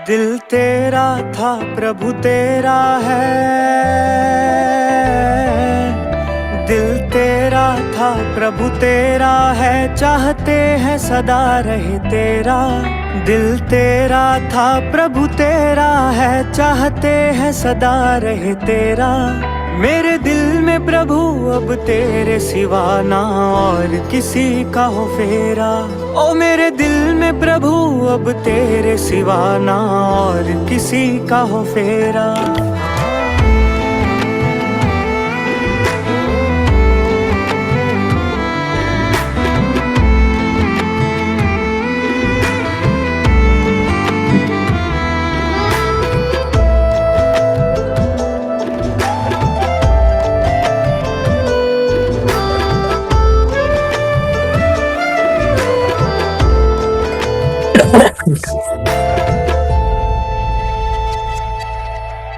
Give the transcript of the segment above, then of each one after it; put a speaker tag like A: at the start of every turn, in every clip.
A: दिल तेरा था प्रभु तेरा है। दिल तेरा था प्रभु तेरा है, चाहते हैं सदा रहे तेरा। दिल तेरा था प्रभु तेरा है, चाहते हैं सदा रहे तेरा। मेरे दिल में प्रभु अब तेरे सिवा ना और किसी का हो फेरा। ओ मेरे दिल में प्रभु अब तेरे सिवा ना और किसी का हो फेरा।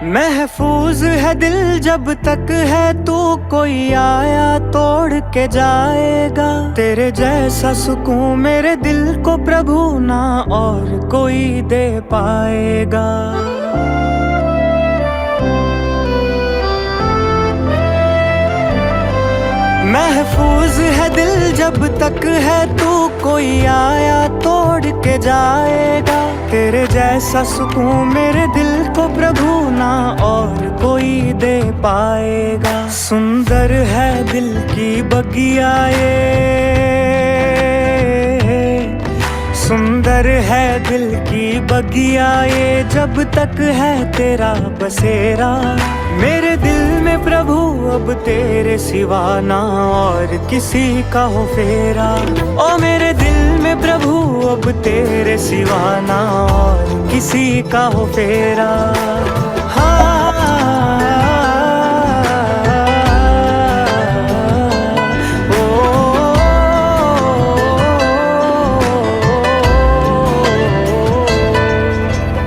A: महफूज है दिल जब तक है तू, कोई आया तोड़ के जाएगा। तेरे जैसा सुकून मेरे दिल को प्रभु ना और कोई दे पाएगा। महफूज है दिल जब तक है तू, कोई आया तोड़ के जाएगा। तेरे जैसा सुकून मेरे दिल को प्रभु ना और कोई दे पाएगा। सुंदर है दिल की बगिया ये, सुंदर है दिल की बगिया ये, जब तक है तेरा बसेरा। मेरे दिल में प्रभु अब तेरे सिवा ना और किसी का हो फेरा। ओ मेरे दिल में प्रभु अब तेरे सिवा ना और किसी का हो फेरा।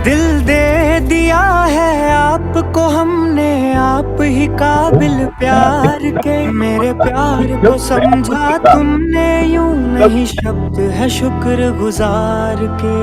A: दिल दे दिया है आपको हमने, आप ही काबिल प्यार के। मेरे प्यार को समझा तुमने यूं नहीं, शब्द है शुक्र गुजार के।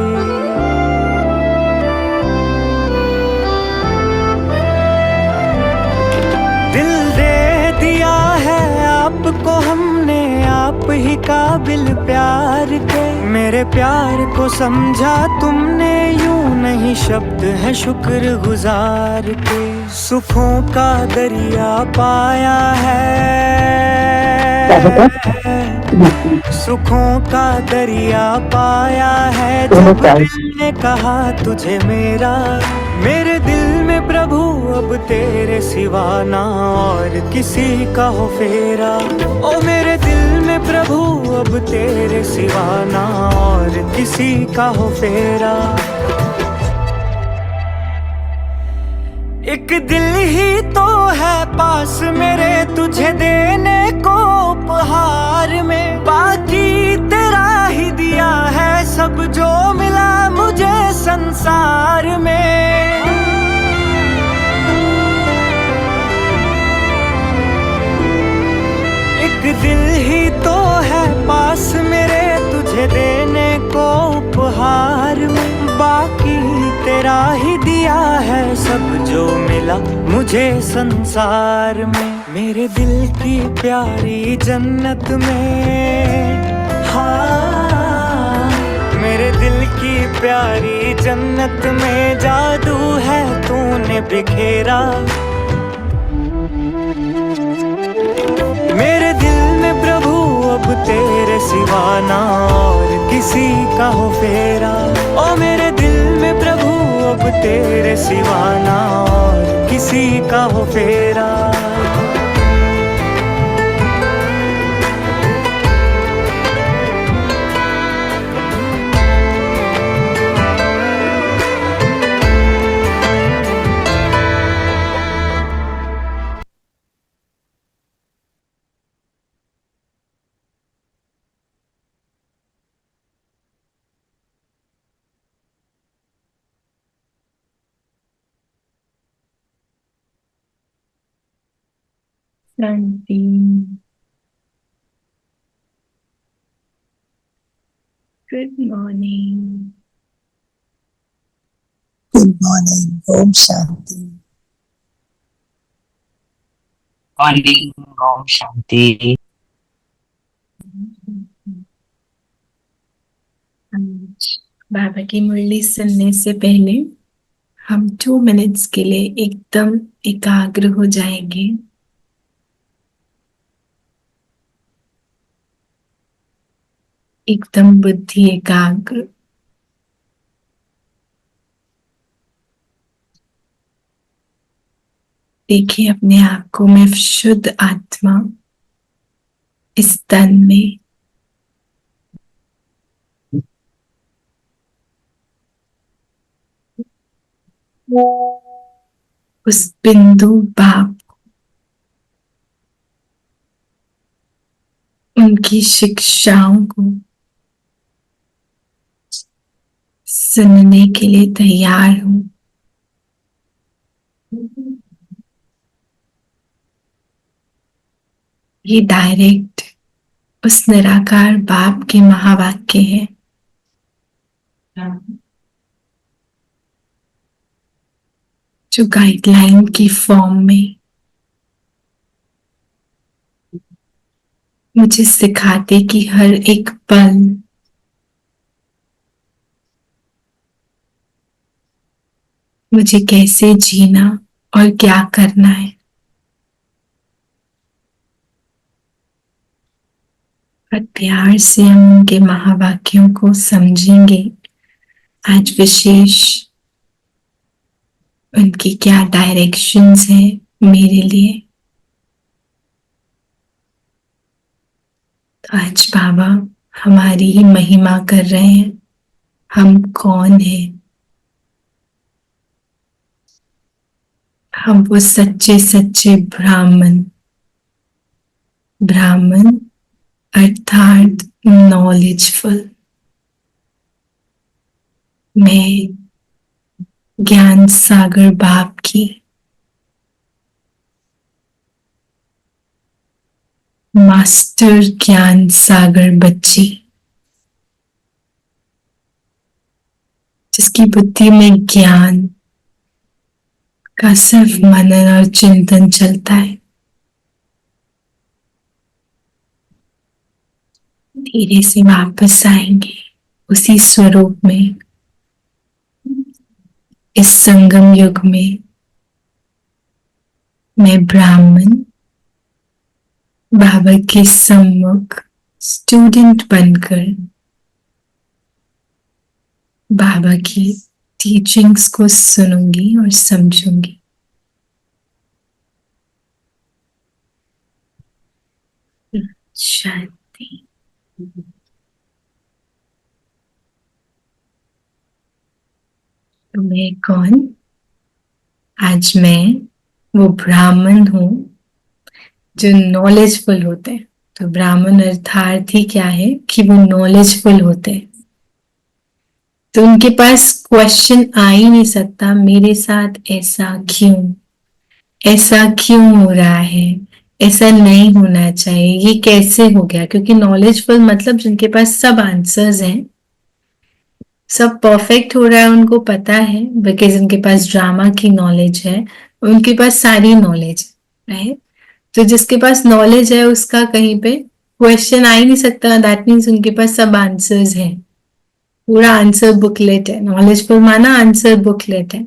A: दिल दे दिया है आपको हमने, आप ही काबिल प्यार के। मेरे प्यार को समझा तुमने यूं नहीं, शब्द है शुक्र गुजार के। सुखों का दरिया पाया है, सुखों का दरिया पाया है, जब दिल ने कहा तुझे मेरा। मेरे दिल में प्रभु अब तेरे सिवा ना और किसी का हो फेरा। ओ मेरे दिल में प्रभु अब तेरे सिवा ना और किसी का हो फेरा। एक दिल ही तो है पास मेरे तुझे देने को उपहार में, बाकी तेरा ही दिया है सब जो मिला मुझे संसार में। एक दिल ही तो है पास मेरे तुझे देने को उपहार में, बाकी तेरा ही दिया है सब जो मिला मुझे संसार में। मेरे दिल की प्यारी जन्नत में, हाँ मेरे दिल की प्यारी जन्नत में जादू है तूने बिखेरा। मेरे दिल में प्रभु अब तेरे सिवा ना और किसी का हो फेरा। ओ मेरे दिल में प्रभु अब तेरे सिवा ना और किसी का हो फेरा।
B: शांति। Good morning.
C: मॉर्निंग, ओम शांति।
D: मॉर्निंग, ओम शांति।
B: बाबा की मुरली सुनने से पहले हम 2 मिनट्स के लिए एकदम एकाग्र हो जाएंगे। एकदम बुद्धि एकाग्र। देखिए अपने आप को, मैं शुद्ध आत्मा इस तन में, उस बिंदु बाप, उनकी शिक्षाओं को सुनने के लिए तैयार हूं। ये डायरेक्ट उस निराकार बाप के महावाक्य हैं। जो गाइडलाइन की फॉर्म में मुझे सिखाते कि हर एक पल मुझे कैसे जीना और क्या करना है। और प्यार से हम उनके महावाक्यों को समझेंगे। आज विशेष उनकी क्या डायरेक्शंस हैं मेरे लिए। तो आज बाबा हमारी ही महिमा कर रहे हैं। हम कौन हैं? हम वो सच्चे सच्चे ब्राह्मण, ब्राह्मण अर्थात नॉलेजफुल। मैं ज्ञान सागर बाप की मास्टर ज्ञान सागर बच्ची, जिसकी बुद्धि में ज्ञान का सिर्फ मनन और चिंतन चलता है। धीरे से वापस आएंगे उसी स्वरूप में। इस संगम युग में मैं ब्राह्मण बाबा के सम्मुख स्टूडेंट बनकर बाबा की टीचिंग्स को सुनूंगी और समझूंगी। शांति। तो मैं कौन? आज मैं वो ब्राह्मण हूं जो नॉलेजफुल होते हैं। तो ब्राह्मण अर्थात ही क्या है कि वो नॉलेजफुल होते हैं। तो उनके पास क्वेश्चन आ ही नहीं सकता, मेरे साथ ऐसा क्यों हो रहा है, ऐसा नहीं होना चाहिए, ये कैसे हो गया। क्योंकि नॉलेजफुल मतलब जिनके पास सब आंसर्स हैं, सब परफेक्ट हो रहा है, उनको पता है, बिकॉज उनके पास ड्रामा की नॉलेज है, उनके पास सारी नॉलेज है। तो जिसके पास नॉलेज है उसका कहीं पे क्वेश्चन आ ही नहीं सकता। दैट मीन्स उनके पास सब आंसर्स हैं, पूरा आंसर बुकलेट है। नॉलेजफुल माना आंसर बुकलेट है।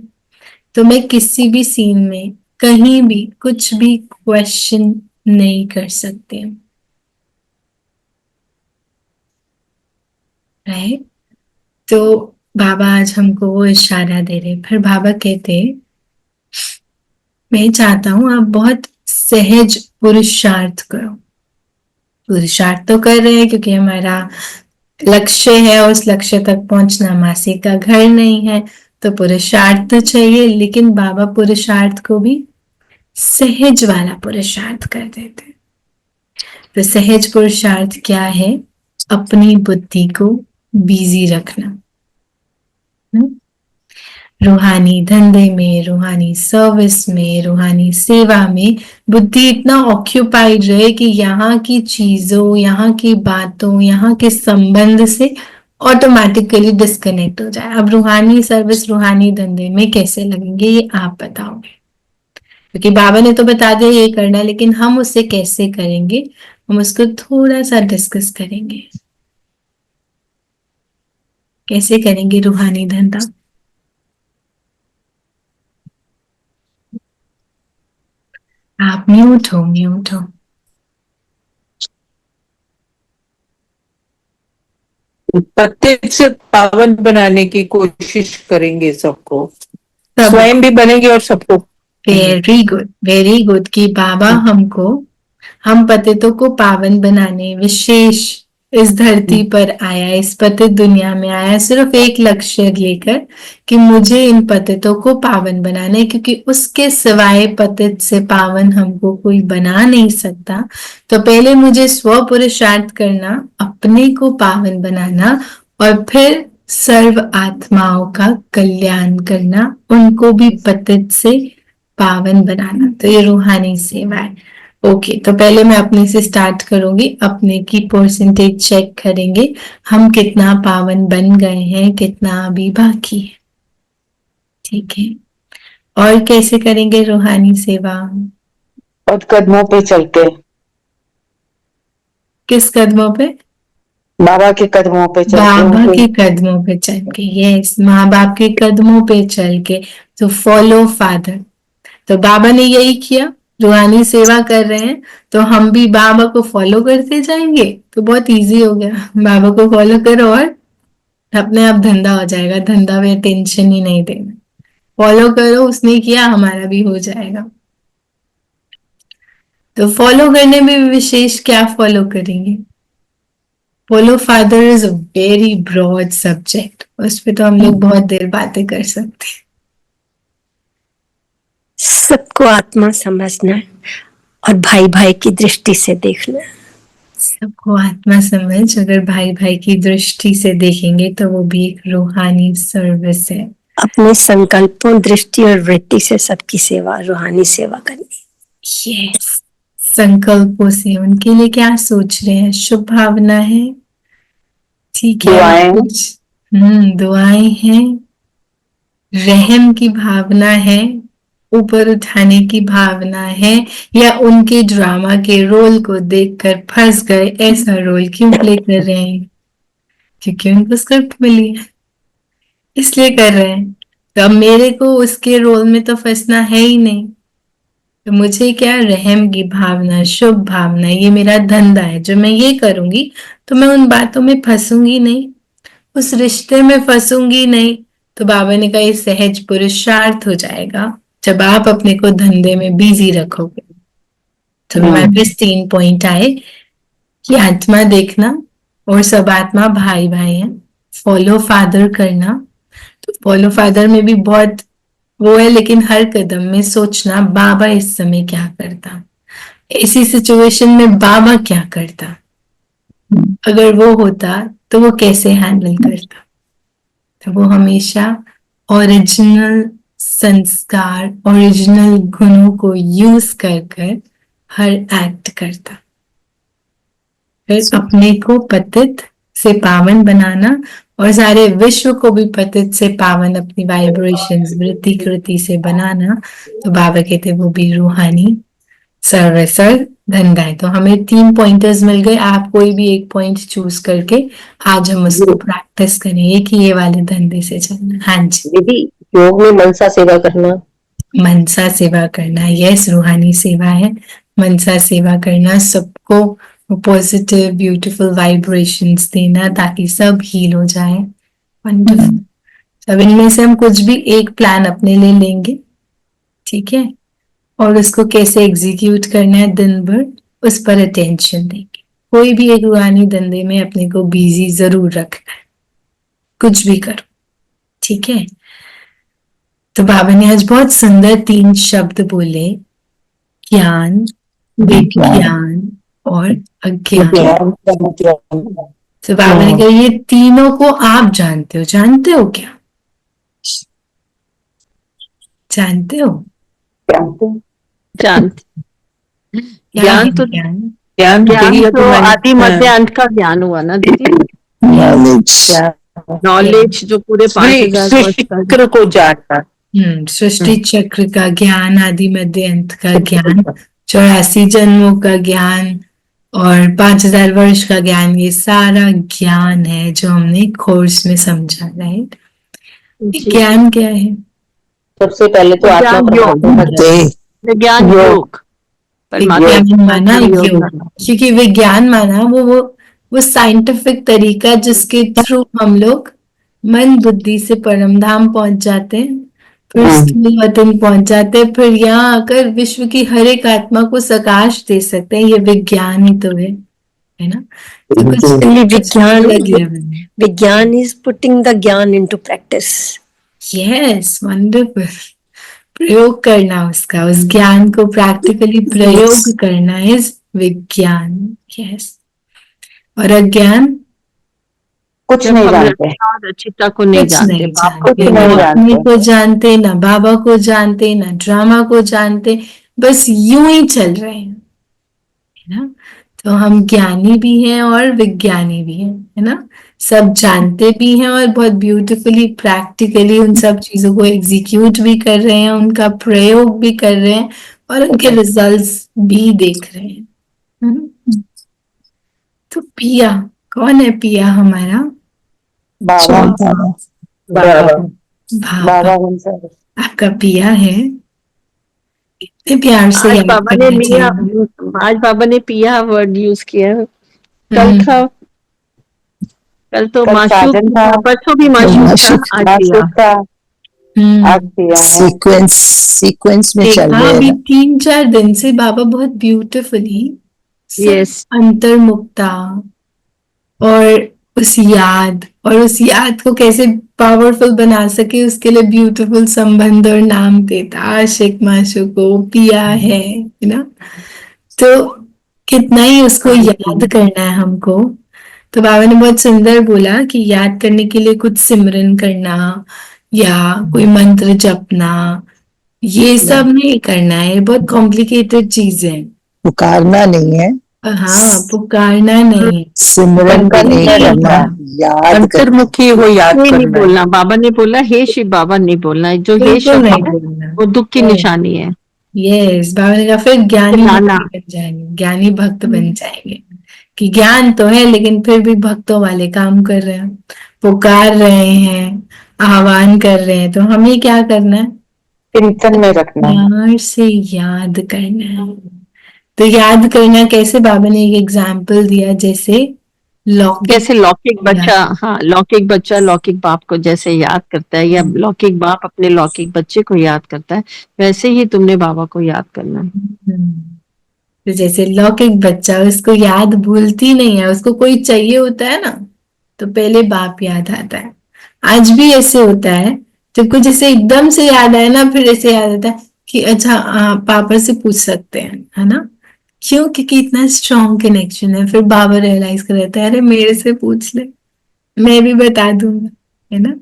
B: तो मैं किसी भी सीन में कहीं भी कुछ भी क्वेश्चन नहीं कर सकती हूँ, राइट। तो बाबा आज हमको वो इशारा दे रहे। फिर बाबा कहते, मैं चाहता हूं आप बहुत सहज पुरुषार्थ करो। पुरुषार्थ तो कर रहे हैं क्योंकि हमारा लक्ष्य है, और उस लक्ष्य तक पहुंचना मासी का घर नहीं है, तो पुरुषार्थ तो चाहिए। लेकिन बाबा पुरुषार्थ को भी सहज वाला पुरुषार्थ कर देते। तो सहज पुरुषार्थ क्या है? अपनी बुद्धि को बिजी रखना। रूहानी धंधे में, रूहानी सर्विस में, रूहानी सेवा में बुद्धि इतना ऑक्यूपाइड रहे कि यहाँ की चीजों, यहाँ की बातों, यहाँ के संबंध से ऑटोमेटिकली डिस्कनेक्ट हो जाए। अब रूहानी सर्विस, रूहानी धंधे में कैसे लगेंगे ये आप बताओगे, क्योंकि बाबा ने तो बता दिया ये करना है, लेकिन हम उसे कैसे करेंगे, हम उसको थोड़ा सा डिस्कस करेंगे। कैसे करेंगे रूहानी धंधा? आप म्यूट हो, म्यूट हो।
E: पत्ते से पावन बनाने की कोशिश करेंगे सबको,
B: सब
E: स्वयं भी बनेंगे और सबको।
B: वेरी गुड, वेरी गुड कि बाबा हमको, हम पतितों को पावन बनाने विशेष इस धरती पर आया, इस पतित दुनिया में आया सिर्फ एक लक्ष्य लेकर कि मुझे इन पतितों को पावन बनाना है, क्योंकि उसके सिवाय पतित से पावन हमको कोई बना नहीं सकता। तो पहले मुझे स्व पुरुषार्थ करना, अपने को पावन बनाना, और फिर सर्व आत्माओं का कल्याण करना, उनको भी पतित से पावन बनाना। तो ये रूहानी सेवा है। ओके, तो पहले मैं अपने से स्टार्ट करूंगी, अपने की परसेंटेज चेक करेंगे, हम कितना पावन बन गए हैं, कितना अभी बाकी है। ठीक है, और कैसे करेंगे रूहानी सेवा?
E: और कदमों पे चलते,
B: किस कदमों पे?
E: बाबा के कदमों पे चलते,
B: बाबा
E: उनको
B: के कदमों पे चल के। यस, माँ बाप के कदमों पे चल के। तो फॉलो फादर। तो बाबा ने यही किया, रूहानी सेवा कर रहे हैं, तो हम भी बाबा को फॉलो करते जाएंगे। तो बहुत इजी हो गया, बाबा को फॉलो करो और अपने आप धंधा हो जाएगा। धंधा में टेंशन ही नहीं देना, फॉलो करो, उसने किया हमारा भी हो जाएगा। तो फॉलो करने में भी विशेष क्या फॉलो करेंगे? Follow father is a very broad subject, उस पर तो हम लोग बहुत देर बातें कर सकते हैं।
F: सबको आत्मा समझना और भाई भाई की दृष्टि से देखना।
B: सबको आत्मा समझ, अगर भाई भाई की दृष्टि से देखेंगे तो वो भी एक रूहानी सर्विस है।
F: अपने संकल्पों, दृष्टि और वृत्ति से सबकी सेवा, रूहानी सेवा करनी।
B: यस, संकल्पों से उनके लिए क्या सोच रहे हैं, शुभ भावना है, ठीक है,
E: दुआएं,
B: कुछ दुआएं हैं, रहम की भावना है, ऊपर उठाने की भावना है, या उनके ड्रामा के रोल को देखकर फंस गए, ऐसा रोल क्यों प्ले कर रहे हैं, क्योंकि उनको स्क्रिप्ट मिली है इसलिए कर रहे हैं। तो अब मेरे को उसके रोल में तो फंसना है ही नहीं, तो मुझे क्या, रहम की भावना, शुभ भावना, ये मेरा धंधा है, जो मैं ये करूंगी तो मैं उन बातों में फंसूंगी नहीं, उस रिश्ते में फंसूंगी नहीं। तो बाबा ने कहा ये सहज पुरुषार्थ हो जाएगा जब आप अपने को धंधे में बिजी रखोगे। तो हमारे पास 3 पॉइंट आए कि आत्मा देखना और सब आत्मा भाई भाई हैं, फॉलो फादर करना। तो फॉलो फादर में भी बहुत वो है, लेकिन हर कदम में सोचना बाबा इस समय क्या करता, इसी सिचुएशन में बाबा क्या करता, अगर वो होता तो वो कैसे हैंडल करता। तो वो हमेशा ओरिजिनल संस्कार, ओरिजिनल गुणों को यूज कर कर हर एक्ट करता। फिर अपने को पतित से पावन बनाना और सारे विश्व को भी पतित से पावन अपनी वाइब्रेशंस, वृत्ति कृति से बनाना। तो बाबा कहते वो भी रूहानी सर्वसर धंधा है। तो हमें 3 पॉइंटर्स मिल गए, आप कोई भी एक पॉइंट चूज करके आज हम उसको प्रैक्टिस करेंगे कि ये वाले धंधे से चलना। हाँ जी
G: दीदी, योग में मनसा सेवा करना।
B: मनसा सेवा करना, यस, रूहानी सेवा है। मनसा सेवा करना, सबको पॉजिटिव ब्यूटीफुल वाइब्रेशंस देना ताकि सब हील हो जाए। वंडरफुल। अब इनमें से हम कुछ भी एक प्लान अपने लिए लेंगे, ठीक है, और उसको कैसे एग्जीक्यूट करना है दिन भर, उस पर अटेंशन देंगे। कोई भी एक रूहानी धंधे में अपने को बिजी जरूर रखना है, कुछ भी करो, ठीक है। तो बाबा ने आज बहुत सुंदर 3 शब्द बोले, ज्ञान, विज्ञान और अज्ञान। तो बाबा ने कहा ये तीनों को आप जानते हो, जानते हो क्या, जानते हो?
G: ज्ञान तो
B: ज्ञान
G: ज्ञान तो आदि मध्य अंत का ज्ञान हुआ ना दीदी।
C: नॉलेज,
E: नॉलेज जो पूरे 5000 वर्ष का
H: चक्र को जानना।
B: सृष्टि चक्र का ज्ञान, आदि मध्य अंत का ज्ञान, 84 जन्मों का ज्ञान और 5000 वर्ष का ज्ञान, ये सारा ज्ञान है जो हमने कोर्स में समझा। राइट, ज्ञान क्या है?
G: सबसे पहले तो आत्मा परमात्मा का ज्ञान।
E: विज्ञान योग,
B: विज्ञान माना योग, क्योंकि विज्ञान माना वो साइंटिफिक तरीका जिसके थ्रू हम लोग मन बुद्धि से परम धाम पहुंच जाते हैं, फिर स्थूल वतन पहुंच जाते हैं, फिर यहाँ आकर विश्व की हर एक आत्मा को प्रकाश दे सकते हैं। ये विज्ञान ही तो है ना? तो कुछ
F: विज्ञान
B: अलग लेवल में।
F: विज्ञान इज पुटिंग द ज्ञान इनटू प्रैक्टिस।
B: Yes, wonderful. प्रयोग करना उसका, उस ज्ञान को प्रैक्टिकली प्रयोग करना इज विज्ञान। यस, और अज्ञान
H: कुछ नहीं जानते,
E: रचिता को नहीं जानते,
H: कुछ नहीं
B: ना अपने
H: जानते,
B: को जानते, ना बाबा को जानते, ना ड्रामा को जानते, बस यूं ही चल रहे हैं, है ना? तो हम ज्ञानी भी हैं और विज्ञानी भी हैं, है ना? सब जानते भी हैं और बहुत ब्यूटीफुली प्रैक्टिकली उन सब चीजों को एग्जीक्यूट भी कर रहे हैं, उनका प्रयोग भी कर रहे हैं और उनके रिजल्ट्स भी देख रहे हैं। तो पिया कौन है? पिया हमारा
H: बाबा बाबा
B: भाव आपका पिया है। इतने प्यार से याद
E: बाबा ने
B: करना
E: लिया,
B: चाहिए।
E: आज बाबा ने पिया वर्ड यूज किया। कल था, कल तो माशूक था, परसों भी माशूक था, आज पिया।
C: सीक्वेंस में चल रहे
B: अभी
C: हैं।
B: 3-4 दिन से बाबा बहुत ब्यूटीफुली
E: यस,
B: अंतर्मुक्ता और उस याद को कैसे पावरफुल बना सके उसके लिए ब्यूटीफुल संबंध और नाम देता, आशिक माशूक को पिया है ना? तो कितना ही उसको याद करना है हमको। तो बाबा ने बहुत सुंदर बोला कि याद करने के लिए कुछ सिमरन करना या कोई मंत्र जपना, ये सब नहीं करना है, बहुत कॉम्प्लिकेटेड चीज है।
C: पुकारना नहीं है,
B: हाँ, पुकारना नहीं,
C: सिमरन का नहीं करना, याद
E: अंतर्मुखी हो, याद नहीं बोलना। बाबा ने बोला हे शिव बाबा नहीं बोलना, जो हे शब्द
B: नहीं
E: है
B: बोलना,
E: वो दुख की निशानी है।
B: यस, बाबा ने कहा फिर ज्ञानी भक्त बन जाएंगे, ज्ञानी भक्त बन जाएंगे कि ज्ञान तो है लेकिन फिर भी भक्तों वाले काम कर रहे हैं, पुकार रहे हैं, आह्वान कर रहे हैं। तो हमें क्या करना है?
H: कीर्तन में रखना,
B: प्यार से याद करना है। तो याद करना कैसे? बाबा ने एक एग्जाम्पल दिया, जैसे
E: लौकिक बच्चा, हाँ, लौकिक बच्चा लौकिक बाप को जैसे याद करता है, या लौकिक बाप अपने लौकिक बच्चे को याद करता है, वैसे ही तुमने बाबा को याद करना है।
B: तो जैसे लौकिक बच्चा, उसको याद भूलती नहीं है, उसको कोई चाहिए होता है ना, तो पहले बाप याद आता है। आज भी ऐसे होता है, जब कुछ जैसे एकदम से याद आए ना, फिर ऐसे याद आता है कि अच्छा पापा से पूछ सकते हैं, है ना? क्यों? क्योंकि इतना स्ट्रॉन्ग कनेक्शन है। फिर बाबा रियलाइज कर लेता है, अरे मेरे से पूछ ले, मैं भी बता दूंगा, है ना?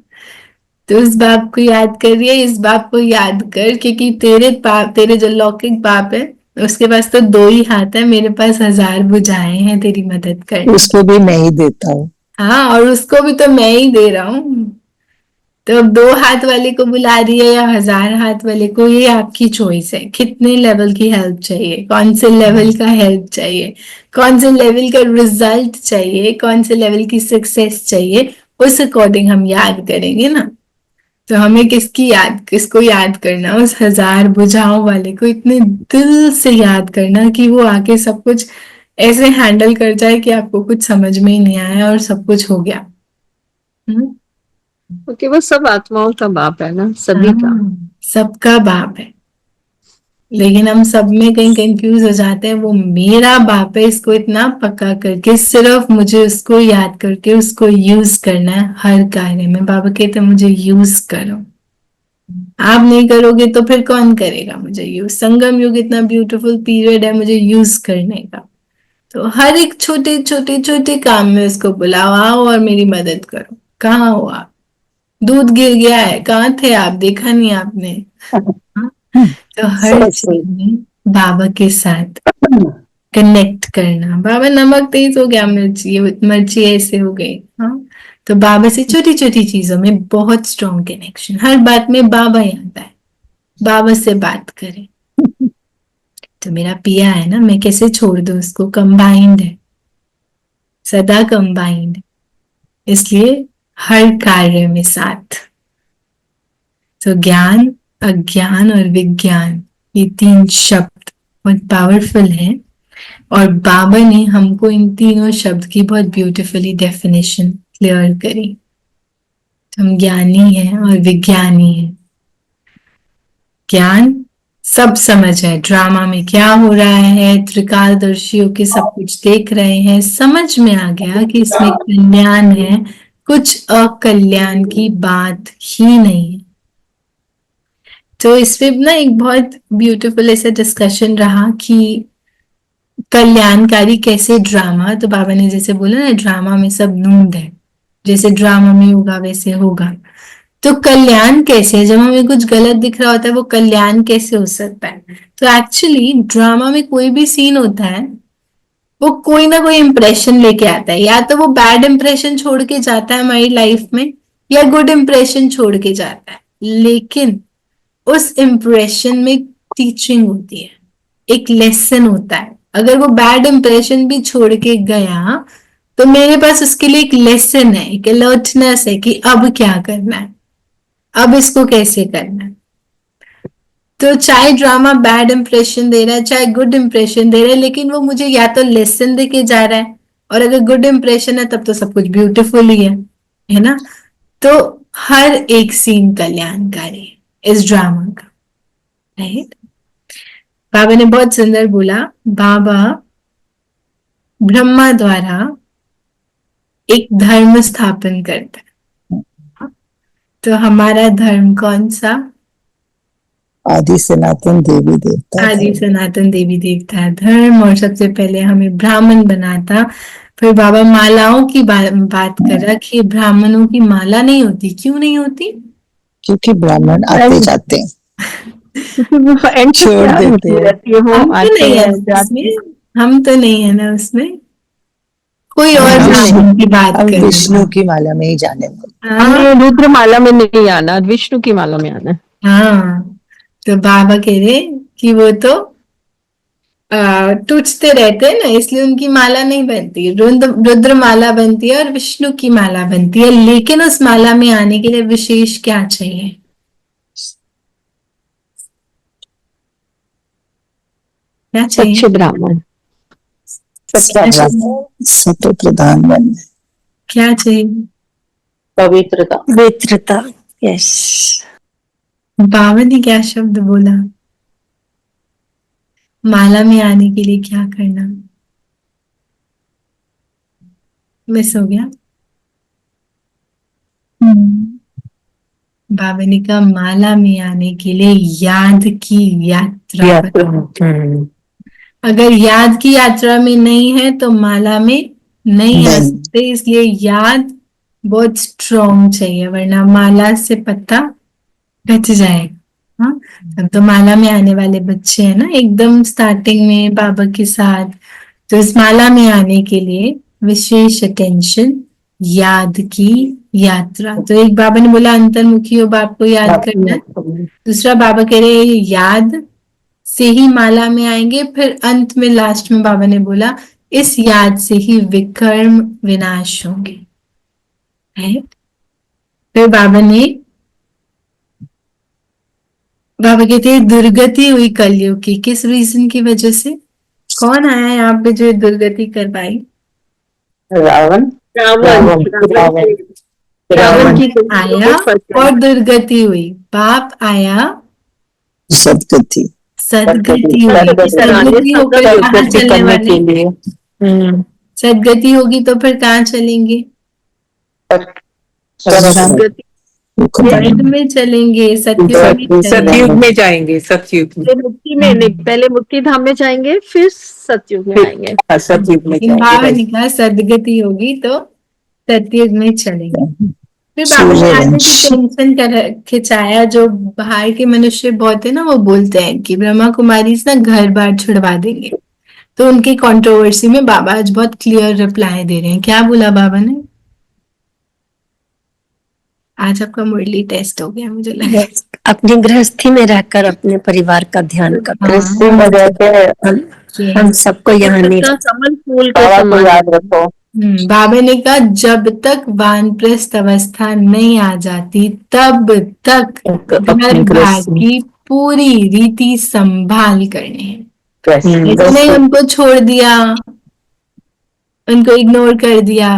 B: तो उस बाप को याद करिए, इस बाप को याद कर, क्योंकि तेरे जो लौकिक बाप है उसके पास तो 2 ही हाथ है, मेरे पास 1000 भुजाएं हैं तेरी मदद करने।
C: उसको भी मैं ही देता हूँ।
B: हाँ, और उसको भी तो मैं ही दे रहा हूँ। तो अब 2 हाथ वाले को बुला रही है या 1000 हाथ वाले को, ये आपकी चॉइस है। कितने लेवल की हेल्प चाहिए, कौन से लेवल का हेल्प चाहिए, कौन से लेवल का रिजल्ट चाहिए, कौन से लेवल की सक्सेस चाहिए, उस अकॉर्डिंग हम याद करेंगे ना। तो हमें किसको याद करना? उस 1000 भुजाओं वाले को इतने दिल से याद करना कि वो आके सब कुछ ऐसे हैंडल कर जाए कि आपको कुछ समझ में ही नहीं आया और सब कुछ हो गया।
E: क्योंकि वो सब आत्माओं का बाप है ना, सभी का,
B: सबका बाप है। लेकिन हम सब में कहीं कंफ्यूज हो जाते हैं, वो मेरा बाप है, इसको इतना पक्का करके सिर्फ मुझे उसको याद करके उसको यूज करना है हर कार्य में। बाबा कहते हैं मुझे यूज करो, आप नहीं करोगे तो फिर कौन करेगा मुझे यूज? संगम युग इतना ब्यूटीफुल पीरियड है मुझे यूज करने का। तो हर एक छोटे छोटे छोटे काम में उसको बुलाओ, आओ और मेरी मदद करो। कहाँ हो आप? दूध गिर गया है, कहाँ थे आप? देखा नहीं आपने? तो हर चीज में बाबा के साथ कनेक्ट करना। बाबा नमक तेज हो गया, मिर्ची ऐसे हो गई। हाँ, तो बाबा से छोटी छोटी चीजों में बहुत स्ट्रॉन्ग कनेक्शन, हर बात में बाबा याद आए, बाबा से बात करें। तो मेरा पिया है ना, मैं कैसे छोड़ दूं उसको, कंबाइंड है, सदा कंबाइंड, इसलिए हर कार्य में साथ। तो ज्ञान, अज्ञान और विज्ञान, ये 3 शब्द बहुत पावरफुल हैं, और बाबा ने हमको इन तीनों शब्द की बहुत ब्यूटीफुली डेफिनेशन क्लियर करी। तो हम ज्ञानी हैं और विज्ञानी हैं। ज्ञान सब समझ है, ड्रामा में क्या हो रहा है, त्रिकालदर्शियों के सब कुछ देख रहे हैं, समझ में आ गया कि इसमें कल्याण है, कुछ अकल्याण की बात ही नहीं है। तो इसमें ना एक बहुत ब्यूटीफुल ऐसा डिस्कशन रहा कि कल्याणकारी कैसे ड्रामा, तो बाबा ने जैसे बोला ना, ड्रामा में सब नूंद है, जैसे ड्रामा में होगा वैसे होगा। तो कल्याण कैसे, जब हमें कुछ गलत दिख रहा होता है वो कल्याण कैसे हो सकता है? तो एक्चुअली ड्रामा में कोई भी सीन होता है वो कोई ना कोई इंप्रेशन लेके आता है, या तो वो बैड इंप्रेशन छोड़ के जाता है हमारी लाइफ में, या गुड इंप्रेशन छोड़ के जाता है, लेकिन उस इंप्रेशन में टीचिंग होती है, एक लेसन होता है। अगर वो बैड इंप्रेशन भी छोड़ के गया तो मेरे पास उसके लिए एक लेसन है, एक अलर्टनेस है कि अब क्या करना है, अब इसको कैसे करना है। तो चाहे ड्रामा बैड इंप्रेशन दे रहा है चाहे गुड इंप्रेशन दे रहा है, लेकिन वो मुझे या तो लेसन दे के जा रहा है, और अगर गुड इंप्रेशन है तब तो सब कुछ ब्यूटीफुल ही है ना। तो हर एक सीन कल्याणकारी है इस ड्रामा का, राइट। बाबा ने बहुत सुंदर बोला, बाबा ब्रह्मा द्वारा एक धर्म स्थापन करता है। तो हमारा धर्म कौन सा?
C: आदि सनातन देवी देवता,
B: आदि सनातन देवी देवता धर्म। और सबसे पहले हमें ब्राह्मण बनाता, फिर बाबा मालाओं की बात करा कि ब्राह्मणों की माला नहीं होती। क्यों नहीं होती?
C: क्योंकि ब्राह्मण आते जाते हैं, छोड़ देते हैं।
B: हम तो नहीं है ना उसमें, कोई और ब्राह्मण की बात
C: हम
B: करें।
C: विष्णु की माला में ही जाने वाले।
E: हमें रुद्र माला में नहीं आना, विष्णु की माला में आना।
B: हाँ, तो बाबा कह रहे कि वो तो टूटते रहते हैं ना, इसलिए उनकी माला नहीं बनती, रुद्र माला बनती है और विष्णु की माला बनती है। लेकिन उस माला में आने के लिए विशेष क्या चाहिए? क्या चाहिए?
E: सच्चे ब्राह्मण,
C: सत्य प्रधान बनना।
B: क्या चाहिए?
H: पवित्रता,
F: पवित्रता, यस।
B: बाबा ने क्या शब्द बोला? माला में आने के लिए क्या करना? मिस हो गया। बाबा ने कहा माला में आने के लिए याद की यात्रा पर। अगर याद की यात्रा में नहीं है तो माला में नहीं आ सकते, इसलिए याद बहुत स्ट्रॉन्ग चाहिए, वरना माला से पत्ता बच जाएगा। हाँ, अब तो माला में आने वाले बच्चे हैं ना एकदम स्टार्टिंग में बाबा के साथ, तो इस माला में आने के लिए विशेष अटेंशन, याद की यात्रा। तो एक बाबा ने बोला अंतर्मुखी हो, बाप को याद करना। दूसरा बाबा कह रहे हैं याद से ही माला में आएंगे। फिर अंत में लास्ट में बाबा ने बोला इस याद से ही विकर्म विनाश होंगे। फिर बाबा कहते हैं दुर्गति हुई कलयुग की, किस रीजन की वजह से? कौन आया यहाँ पे जो दुर्गति कर पाई?
H: रावण
B: की आया और दुर्गति हुई, बाप आया
C: सदगति
B: सदगति होगी। सदगति होकर कहाँ चलने वाले? सदगति होगी तो फिर कहाँ चलेंगे? स्वर्ग में चलेंगे,
I: सतयुग में जाएंगे, सतयुग में।
E: मुक्ति में नहीं, पहले मुक्ति धाम में जाएंगे फिर सतयुग में आएंगे।
I: सतयुग में
B: बाबा ने कहा सदगति होगी तो सतयुग में चलेंगे। फिर बाबा ने आगे की टेंशन खिंचाया। जो बाहर के मनुष्य बहुत है ना, वो बोलते हैं कि ब्रह्मा कुमारी से ना घर बार छुड़वा देंगे, तो उनकी कंट्रोवर्सी में बाबा आज बहुत क्लियर रिप्लाई दे रहे हैं। क्या बोला बाबा ने? आज आपका मुरली टेस्ट हो गया मुझे लगा।
F: अपनी गृहस्थी में रहकर अपने परिवार का ध्यान कर,
H: गृहस्थी में रहकर
F: हम सबको यहाँ नहीं
E: कमल फूल के
H: बाबा को
E: समान
H: याद रखो।
B: बाबा ने कहा जब तक वानप्रस्थ अवस्था नहीं आ जाती तब तक घर भाग की पूरी रीति संभाल करनी है। इसने उनको छोड़ दिया, उनको इग्नोर कर दिया,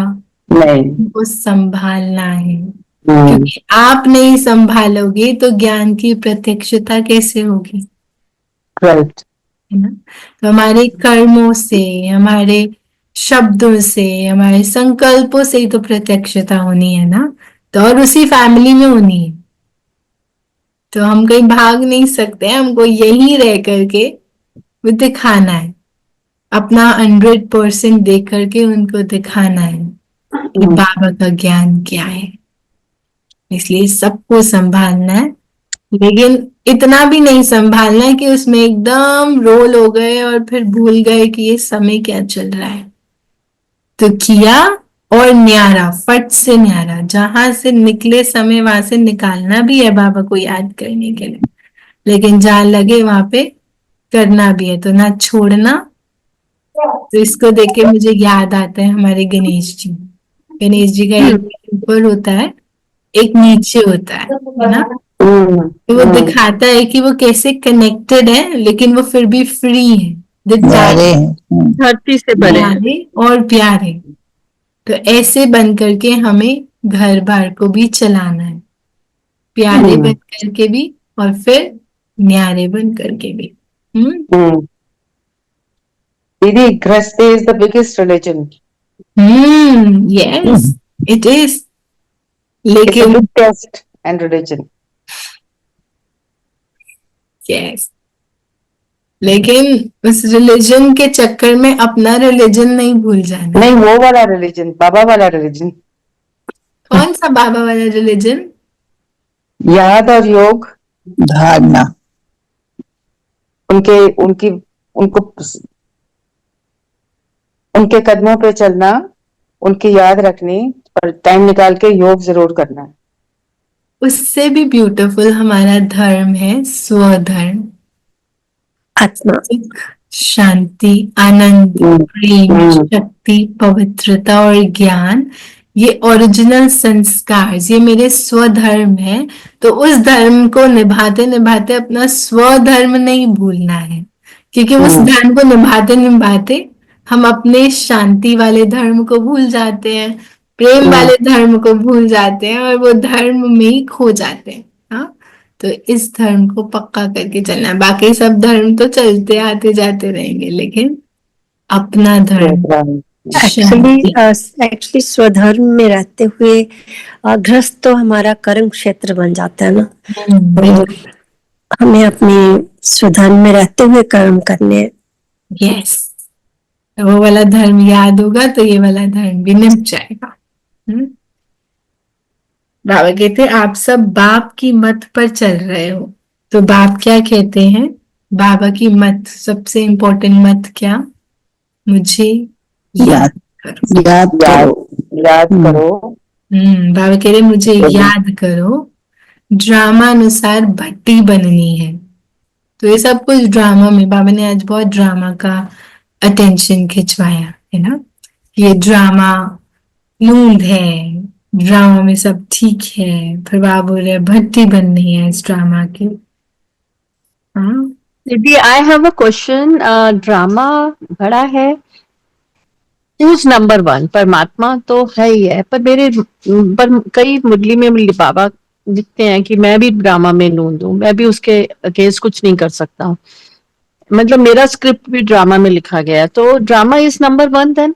H: नहीं,
B: उनको संभालना है। क्योंकि आप नहीं संभालोगे तो ज्ञान की प्रत्यक्षता कैसे होगी?
H: राइट,
B: है ना? तो हमारे कर्मों से, हमारे शब्दों से, हमारे संकल्पों से ही तो प्रत्यक्षता होनी है ना। तो और उसी फैमिली में होनी है, तो हम कहीं भाग नहीं सकते हैं। हमको यहीं रह करके वो दिखाना है, अपना 100% दे करके उनको दिखाना है कि बाबा का ज्ञान क्या है। इसलिए सबको संभालना है, लेकिन इतना भी नहीं संभालना है कि उसमें एकदम रोल हो गए और फिर भूल गए कि ये समय क्या चल रहा है। तो किया और न्यारा, फट से न्यारा, जहां से निकले समय वहां से निकालना भी है बाबा को याद करने के लिए, लेकिन जहां लगे वहां पे करना भी है, तो ना छोड़ना। तो इसको देख के मुझे याद आता है हमारे गणेश जी। गणेश जी का एक ऊपर होता है, एक नीचे होता है ना। तो वो दिखाता है कि वो कैसे कनेक्टेड है, लेकिन वो फिर भी फ्री है,
E: धरती से बड़े
B: प्यारे और प्यारे। तो ऐसे बन करके हमें घर बार को भी चलाना है, प्यारे बन करके भी और फिर न्यारे बन करके भी।
H: दीदी, गृहस्थी is the biggest religion.
B: Yes it is, लेकिन
H: टेस्ट एंड रिलीजन।
B: यस, लेकिन उस रिलीजन के चक्कर में अपना रिलीजन नहीं भूल जाना।
H: नहीं, वो वाला रिलीजन, बाबा वाला रिलीजन।
B: कौन सा बाबा वाला रिलीजन?
H: याद और योग,
C: धारणा,
H: उनके कदमों पे चलना, उनकी याद रखनी और टाइम निकाल के योग जरूर करना है।
B: उससे भी ब्यूटीफुल हमारा धर्म है स्वधर्म।
F: आत्मा,
B: शांति, आनंद, प्रेम, शक्ति, पवित्रता और ज्ञान, ये ओरिजिनल संस्कार, ये मेरे स्वधर्म है। तो उस धर्म को निभाते निभाते अपना स्वधर्म नहीं भूलना है, क्योंकि उस धर्म को निभाते निभाते हम अपने शांति वाले धर्म को भूल जाते हैं, प्रेम वाले धर्म को भूल जाते हैं और वो धर्म में ही खो जाते हैं। हाँ, तो इस धर्म को पक्का करके चलना है। बाकी सब धर्म तो चलते आते जाते रहेंगे, लेकिन अपना धर्म
F: एक्चुअली स्वधर्म में रहते हुए गृहस्थ तो हमारा कर्म क्षेत्र बन जाता है ना। और हमें अपने स्वधर्म में रहते हुए कर्म करने।
B: यस, वो वाला धर्म याद होगा तो ये वाला धर्म भी निभ जाएगा। बाबा कहते आप सब बाप की मत पर चल रहे हो। तो बाप क्या कहते हैं? बाबा की मत, सबसे इम्पोर्टेंट मत क्या? मुझे याद करो।
H: याद करो।
B: बाबा कह रहे मुझे याद करो, ड्रामा अनुसार भट्टी बननी है। तो ये सब कुछ ड्रामा में, बाबा ने आज बहुत ड्रामा का अटेंशन खिंचवाया है ना। ये ड्रामा लूंद है, ड्रामा में सब ठीक है, फिर बाबा बोल रहे भट्टी बननी है इस ड्रामा की। हाँ
E: दीदी, I have a question. Drama बड़ा है, who's नंबर 1? परमात्मा तो है ही है, पर कई मुरली में बाबा दिखते हैं कि मैं भी ड्रामा में लूंद हूं, मैं भी उसके अगेंस्ट कुछ नहीं कर सकता। मतलब मेरा स्क्रिप्ट भी ड्रामा में लिखा गया है, तो drama is number 1 then?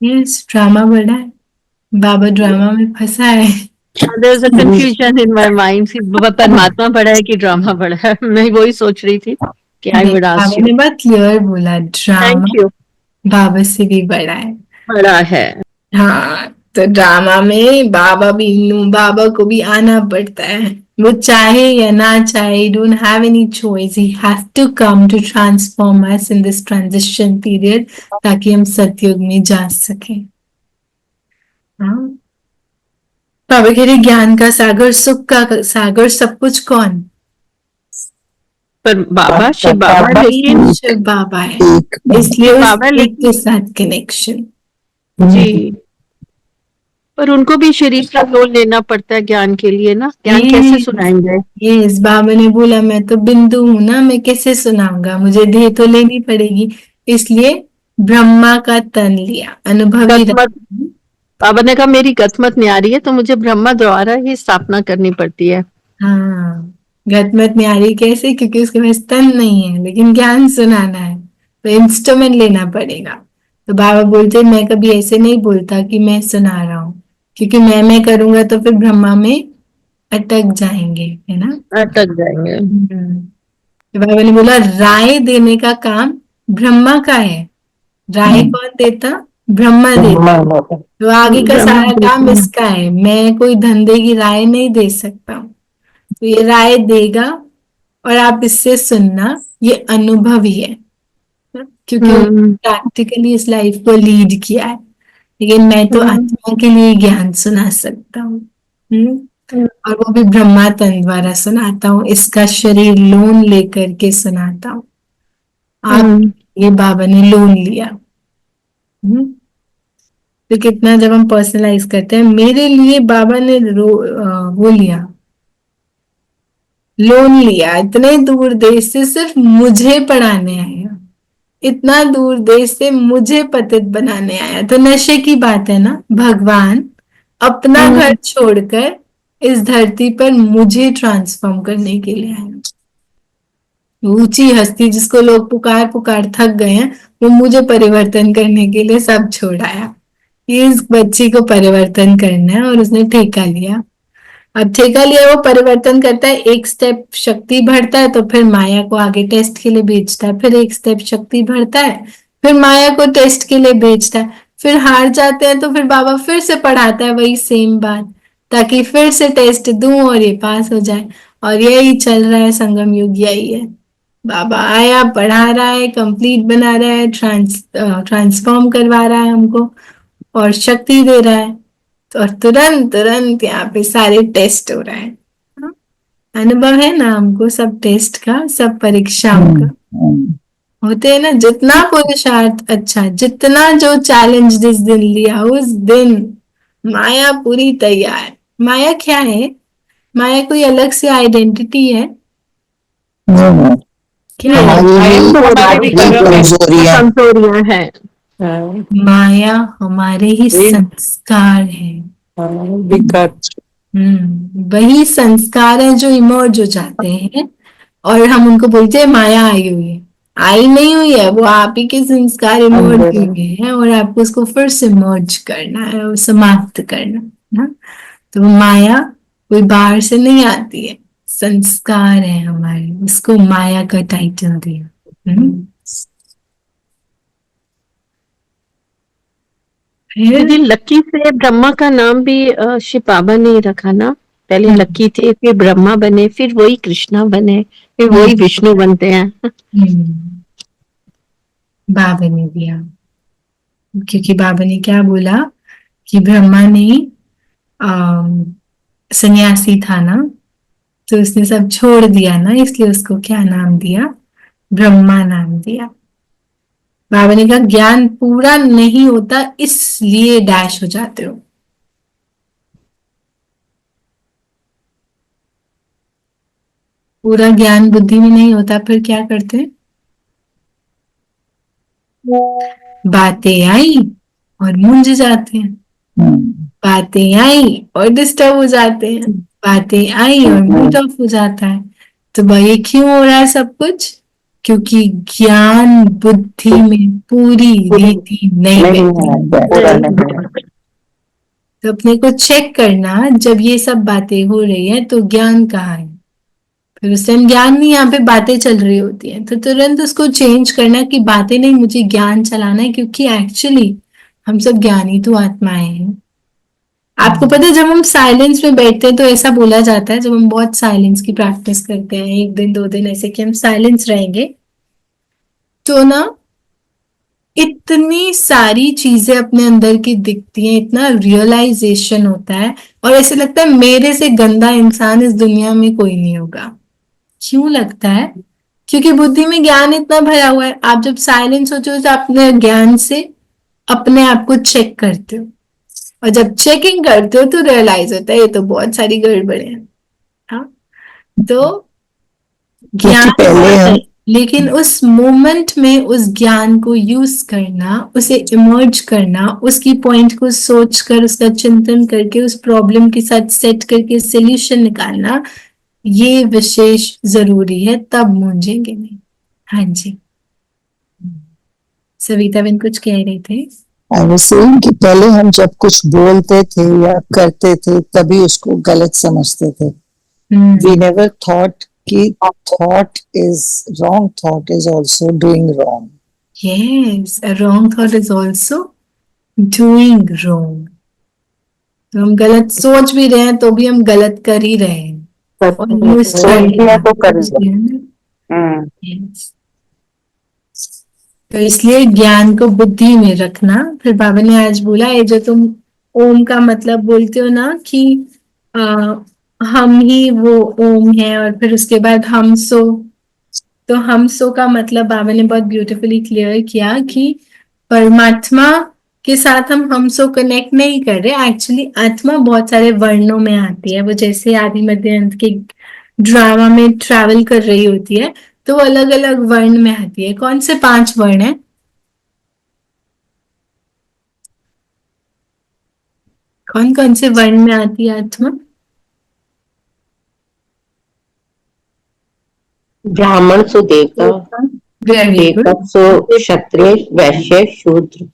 B: Yes, drama बड़ा है, बाबा ड्रामा में फंसा है।
E: There's a confusion in my mind. परमात्मा बड़ा है कि ड्रामा बड़ा है? मैं वही सोच रही थी कि आई वुड आस्क
B: बाबा ने बहुत क्लियर बोला, ड्रामा बाबा से भी बड़ा है।
E: बड़ा है।
B: हाँ, तो ड्रामा में बाबा को भी आना पड़ता है। वो चाहे या ना चाहे, don't have any choice, he have to come to transform us in this transition period, ताकि हम सतयुग में जा सकें। हाँ, बाबा कह रहे ज्ञान का सागर, सुख का सागर, सब कुछ कौन?
E: पर बाबा, शिव बाबा, लेकिन
B: शिव बाबा है,
C: एक
B: इसलिए
E: बाबा
B: उस एक
E: लेकिन
B: के साथ कनेक्शन।
E: जी, पर उनको भी शरीर का रोल लेना पड़ता है ज्ञान के लिए ना, ज्ञान
B: ये
E: कैसे सुनाएंगे?
B: ये इस बाबा ने बोला मैं तो बिंदु हूं ना, मैं कैसे सुनाऊंगा, मुझे देह तो लेनी पड़ेगी, इसलिए ब्रह्मा का तन लिया, अनुभवी
E: गतमत, बाबा ने कहा मेरी गतमत न्यारी है तो मुझे ब्रह्मा द्वारा ही स्थापना करनी पड़ती है।
B: हाँ, गतमत न्यारी कैसे? क्योंकि उसके पास तन नहीं है, लेकिन ज्ञान सुनाना है तो इंस्ट्रूमेंट लेना पड़ेगा। तो बाबा बोलते मैं कभी ऐसे नहीं बोलता कि मैं सुना रहा हूँ, क्योंकि मैं करूंगा तो फिर ब्रह्मा में अटक जाएंगे, है ना।
E: अटक जाएंगे।
B: तो बाबा ने बोला राय देने का काम ब्रह्मा का है, राय कौन देता? ब्रह्मा देता, तो आगे का सारा काम इसका है, मैं कोई धंधे की राय नहीं दे सकता हूँ। तो ये राय देगा और आप इससे सुनना, ये अनुभव ही है, क्योंकि प्रैक्टिकली इस लाइफ को लीड किया है, लेकिन मैं तो आत्मा के लिए ज्ञान सुना सकता हूँ। और वो भी ब्रह्मा तन द्वारा सुनाता हूँ, इसका शरीर लोन लेकर के सुनाता हूँ। आप ये बाबा ने लोन लिया। तो कितना जब हम पर्सनलाइज करते हैं, मेरे लिए बाबा ने वो लिया, लोन लिया, इतने दूर देश से सिर्फ मुझे पढ़ाने आया, इतना दूर देश से मुझे पतित बनाने आया। तो नशे की बात है ना, भगवान अपना घर छोड़कर इस धरती पर मुझे ट्रांसफॉर्म करने के लिए आया। ऊंची हस्ती जिसको लोग पुकार पुकार थक गए हैं, वो मुझे परिवर्तन करने के लिए सब छोड़ाया। इस बच्ची को परिवर्तन करना है और उसने ठेका लिया। अब ठेका लिया, वो परिवर्तन करता है, एक स्टेप शक्ति बढ़ता है तो फिर माया को आगे टेस्ट के लिए भेजता है, फिर एक स्टेप शक्ति बढ़ता है, फिर माया को टेस्ट के लिए भेजता है, फिर हार जाते हैं तो फिर बाबा फिर से पढ़ाता है वही सेम बात, ताकि फिर से टेस्ट दूं और ये पास हो जाए। और यही चल रहा है, संगम युग यही है, बाबा आया, पढ़ा रहा है, कंप्लीट बना रहा है, ट्रांसफॉर्म करवा रहा है हमको और शक्ति दे रहा है। तो और तुरंत तुरंत यहाँ पे सारे टेस्ट हो रहा है। अनुभव है ना हमको सब टेस्ट का, सब परीक्षाओं का होते हैं ना। जितना पुरुषार्थ अच्छा, जितना जो चैलेंज जिस दिन लिया उस दिन माया पूरी तैयार। माया क्या है? माया कोई अलग से आइडेंटिटी है क्या है?
E: कमजोरियां हैं।
B: माया हमारे ही संस्कार है, वही संस्कार है जो इमर्ज हो जाते हैं और हम उनको बोलते हैं माया आई हुई है। आई नहीं हुई है, वो आप ही के संस्कार इमर्ज हुए हैं और आपको उसको फिर से मर्ज करना है और समाप्त करना है। तो माया कोई बाहर से नहीं आती है, संस्कार है हमारे, उसको माया का टाइटल दिया।
E: दीदी लक्की से ब्रह्मा का नाम भी शिव बाबा ने रखा ना, पहले लक्की थे, फिर ब्रह्मा बने, फिर वही कृष्णा बने, फिर वही विष्णु बनते हैं।
B: बाबा ने दिया, क्योंकि बाबा ने क्या बोला कि ब्रह्मा ने सन्यासी था ना, तो उसने सब छोड़ दिया ना, इसलिए उसको क्या नाम दिया? ब्रह्मा नाम दिया। बाबा ने कहा ज्ञान पूरा नहीं होता इसलिए डैश हो जाते हो। पूरा ज्ञान बुद्धि में नहीं होता, फिर क्या करते हैं? बातें आई और मूंझ जाते हैं, बातें आई और डिस्टर्ब हो जाते हैं, बातें आई और मूड ऑफ हो जाता है। तो भाई क्यों हो रहा है सब कुछ? क्योंकि ज्ञान बुद्धि में पूरी रीति नहीं बैठी। तो अपने को चेक करना, जब ये सब बातें हो रही है तो ज्ञान कहाँ है? फिर उस टाइम ज्ञान नहीं, यहाँ पे बातें चल रही होती हैं, तो तुरंत उसको चेंज करना कि बातें नहीं, मुझे ज्ञान चलाना है, क्योंकि एक्चुअली हम सब ज्ञानी तो आत्माएं हैं। आपको पता है जब हम साइलेंस में बैठते हैं तो ऐसा बोला जाता है, जब हम बहुत साइलेंस की प्रैक्टिस करते हैं, 1 दिन 2 दिन ऐसे कि हम साइलेंस रहेंगे, तो ना इतनी सारी चीजें अपने अंदर की दिखती हैं, इतना रियलाइजेशन होता है, और ऐसे लगता है मेरे से गंदा इंसान इस दुनिया में कोई नहीं होगा। क्यों लगता है? क्योंकि बुद्धि में ज्ञान इतना भरा हुआ है। आप जब साइलेंस होते हो तो अपने ज्ञान से अपने आप को चेक करते हो, और जब चेकिंग करते हो तो रियलाइज होता है ये तो बहुत सारी गड़बड़े हैं। हाँ, तो
C: क्योंकि
B: ज्ञान
C: पहले
B: बहुत
C: हम
B: है, लेकिन उस मोमेंट में उस ज्ञान को यूज करना, उसे इमर्ज करना, उसकी पॉइंट को सोचकर, उसका चिंतन करके, उस प्रॉब्लम के साथ सेट करके सोल्यूशन निकालना, ये विशेष जरूरी है, तब मूंझेंगे नहीं। हाँ जी, सविता बहन कुछ कह रहे थे।
C: आई वाज सेइंग कि पहले हम जब कुछ बोलते थे या करते थे तभी उसको गलत समझते थे। वी नेवर थॉट कि thought is wrong, thought is also doing wrong.
B: Yes, a wrong thought is also doing wrong. तो हम गलत सोच भी रहे हैं तो भी हम गलत कर ही रहे हैं, और यूज कर
H: लिया तो कर लिया।
B: लिया। Yes. तो इसलिए ज्ञान को बुद्धि में रखना। फिर बाबा ने आज बोला, ये जो तुम ओम का मतलब बोलते हो ना कि हम ही वो ओम है, और फिर उसके बाद हम सो, तो हम सो का मतलब बाबा ने बहुत ब्यूटीफुली क्लियर किया कि परमात्मा के साथ हम सो कनेक्ट नहीं कर रहे। एक्चुअली आत्मा बहुत सारे वर्णों में आती है, वो जैसे आदि मध्य अंत के ड्रामा में ट्रैवल कर रही होती है, तो अलग अलग वर्ण में आती है। कौन से 5 वर्ण है? कौन कौन से वर्ण में आती है आत्मा?
G: ब्राह्मण सो देवता,
B: वेरी
G: देवता
B: गुड,
G: सो क्षत्रिय, वैश्य, शूद्र।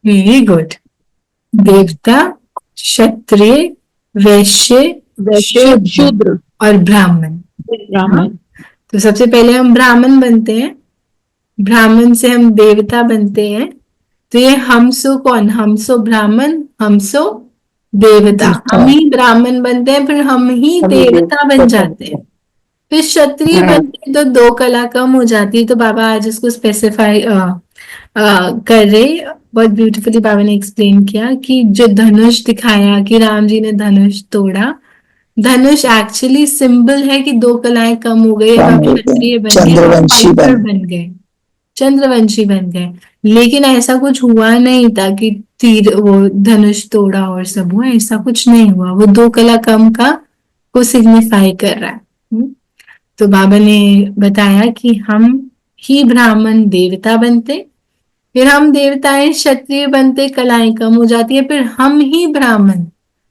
B: Very good. देवता, क्षत्रिय, वैश्य, शूद्र और ब्राह्मण। हाँ? तो सबसे पहले हम ब्राह्मण बनते हैं, ब्राह्मण से हम देवता बनते हैं। तो ये हमसो कौन? हमसो ब्राह्मण, हमसो देवता। हम ही ब्राह्मण बनते हैं, फिर हम ही देवता बन जाते हैं। फिर क्षत्रिय बनते हैं तो 2 कला कम हो जाती है। तो बाबा आज इसको स्पेसिफाई कर रहे, बहुत ब्यूटीफुली बाबा ने एक्सप्लेन किया कि जो धनुष दिखाया कि राम जी ने धनुष तोड़ा, धनुष एक्चुअली सिंबल है कि 2 कलाएं कम हो गई, अब आप क्षत्रिय बन गए,
C: चंद्रवंशी
B: फाइटर
C: बन
B: बन गए, चंद्रवंशी बन गए। लेकिन ऐसा कुछ हुआ नहीं था कि तीर वो धनुष तोड़ा और सब हुआ, ऐसा कुछ नहीं हुआ। वो 2 कला कम का को सिग्निफाई कर रहा है। तो बाबा ने बताया कि हम ही ब्राह्मण देवता बनते, फिर हम देवताएं क्षत्रिय बनते, कलाएं कम हो जाती है, फिर हम ही ब्राह्मण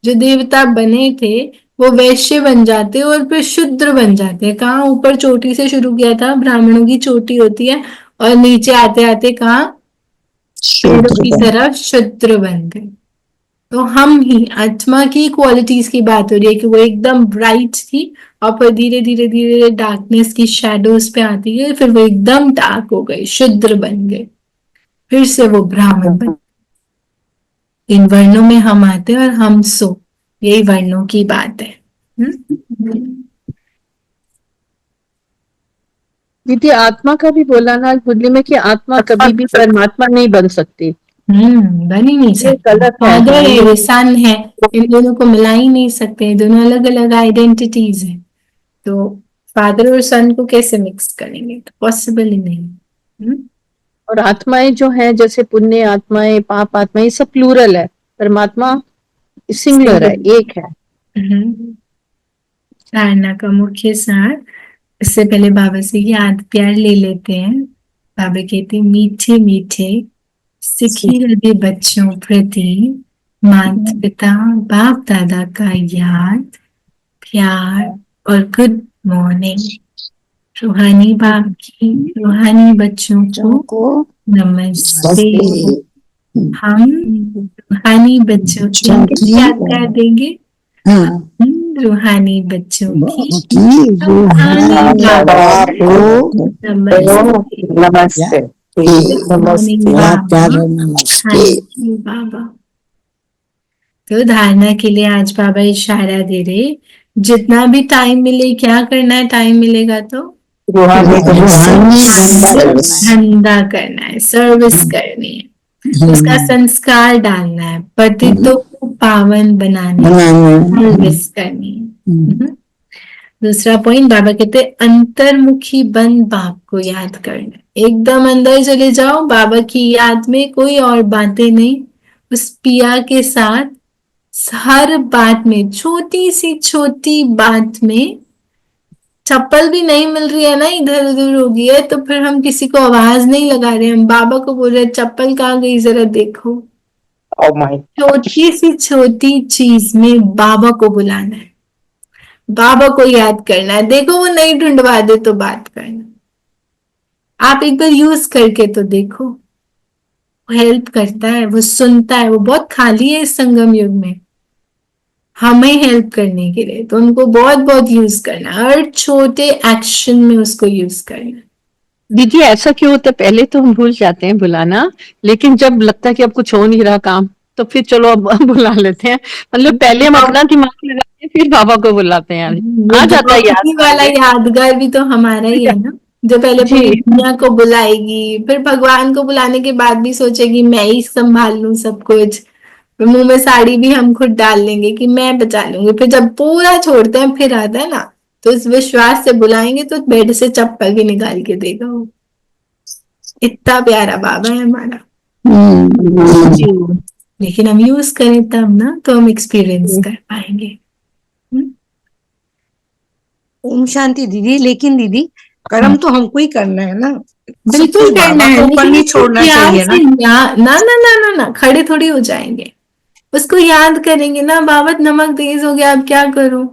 B: जो देवता बने थे वो वैश्य बन जाते और फिर शूद्र बन जाते हैं। कहाँ? ऊपर चोटी से शुरू किया था, ब्राह्मणों की चोटी होती है, और नीचे आते आते कहाँ? पेड़ों की तरफ शूद्र बन गए। तो हम ही आत्मा की क्वालिटीज की बात हो रही है कि वो एकदम ब्राइट थी, और फिर धीरे धीरे धीरे डार्कनेस की शैडोज पे आती है, फिर वो एकदम डार्क हो गए, शूद्र बन गए, फिर से वो ब्राह्मण बन। इन वर्णों में हम आते हैं और हम सो, यही वर्णों की बात है।
E: दीदी आत्मा का भी बोला ना मुरली में कि आत्मा कभी भी परमात्मा नहीं बन सकती।
B: बन ही नहीं सकते,
E: गलत है।
B: फादर है, सन है, इन दोनों को मिला ही नहीं सकते, दोनों अलग अलग आइडेंटिटीज है। तो फादर और सन को कैसे मिक्स करेंगे? तो पॉसिबल ही नहीं।
E: और आत्माएं जो है जैसे पुण्य आत्माएं, पाप आत्माएं, ये सब प्लूरल है, परमात्मा सिंगुलर है, एक है।
B: धारणा का मुख्य सार। इससे पहले बाबा से याद प्यार ले लेते हैं। बाबा कहते हैं, मीठे मीठे सिखी हृदय बच्चों प्रति माता पिता बाप दादा का याद, प्यार और गुड मॉर्निंग। रूहानी बाप की रूहानी बच्चों को नमस्ते। हम रूहानी बच्चों की क्या कर देंगे? रूहानी बच्चों की रूहानी बाप को
G: नमस्ते।
B: नमस्ते।
C: नमस्ते बाबा।
B: बाबा। तो धारणा के लिए आज बाबा इशारा दे रहे, जितना भी टाइम मिले, क्या करना है टाइम मिलेगा तो धंधा करना है, सर्विस करनी है, उसका संस्कार डालना है, पतितों को पावन बनाना है, सर्विस करनी है। दूसरा पॉइंट बाबा कहते हैं, अंतर्मुखी बन बाप को याद करना। एकदम अंदर चले जाओ बाबा की याद में, कोई और बातें नहीं, उस पिया के साथ हर बात में, छोटी सी छोटी बात में, चप्पल भी नहीं मिल रही है ना, इधर उधर हो गई है, तो फिर हम किसी को आवाज नहीं लगा रहे, हम बाबा को बोल रहे चप्पल कहाँ गई जरा देखो। छोटी सी छोटी चीज में बाबा को बुलाना है, बाबा को याद करना है। देखो वो नहीं ढूंढवा दे तो बात करना, आप एक बार यूज करके तो देखो, वो हेल्प करता है, वो सुनता है, वो बहुत खाली है इस संगम युग में हमें हेल्प करने के लिए, तो उनको बहुत बहुत यूज करना, हर छोटे एक्शन में उसको यूज करना।
E: दीदी ऐसा क्यों होता है, पहले तो हम भूल जाते हैं बुलाना, लेकिन जब लगता है कि अब कुछ हो नहीं रहा काम, तो फिर चलो अब बुला लेते हैं। मतलब पहले हम अपना दिमाग लगाते हैं, फिर बाबा को बुलाते हैं, आ जाता है याद
B: वाला यादगार भी तो हमारा ही है ना, जो पहले पूरी दुनिया को बुलाएगी, फिर भगवान को बुलाने के बाद भी सोचेगी मैं ही संभाल लूं सब कुछ, मुंह में साड़ी भी हम खुद डाल लेंगे कि मैं बचा लूंगी, फिर जब पूरा छोड़ते हैं फिर आता है ना, तो इस विश्वास से बुलाएंगे तो बेड से चप्पल भी निकाल के देगा वो। इतना प्यारा बाबा है हमारा। लेकिन हम यूज करें तब ना, तो हम एक्सपीरियंस कर पाएंगे।
J: ओम शांति दीदी। लेकिन दीदी कर्म तो हमको ही करना है ना,
B: बिल्कुल करना है,
J: ऊपर नहीं छोड़ना चाहिए ना।
B: ना ना ना ना ना, खड़े थोड़ी हो जाएंगे, उसको याद करेंगे ना, बाबा नमक तेज हो गया अब क्या करूं,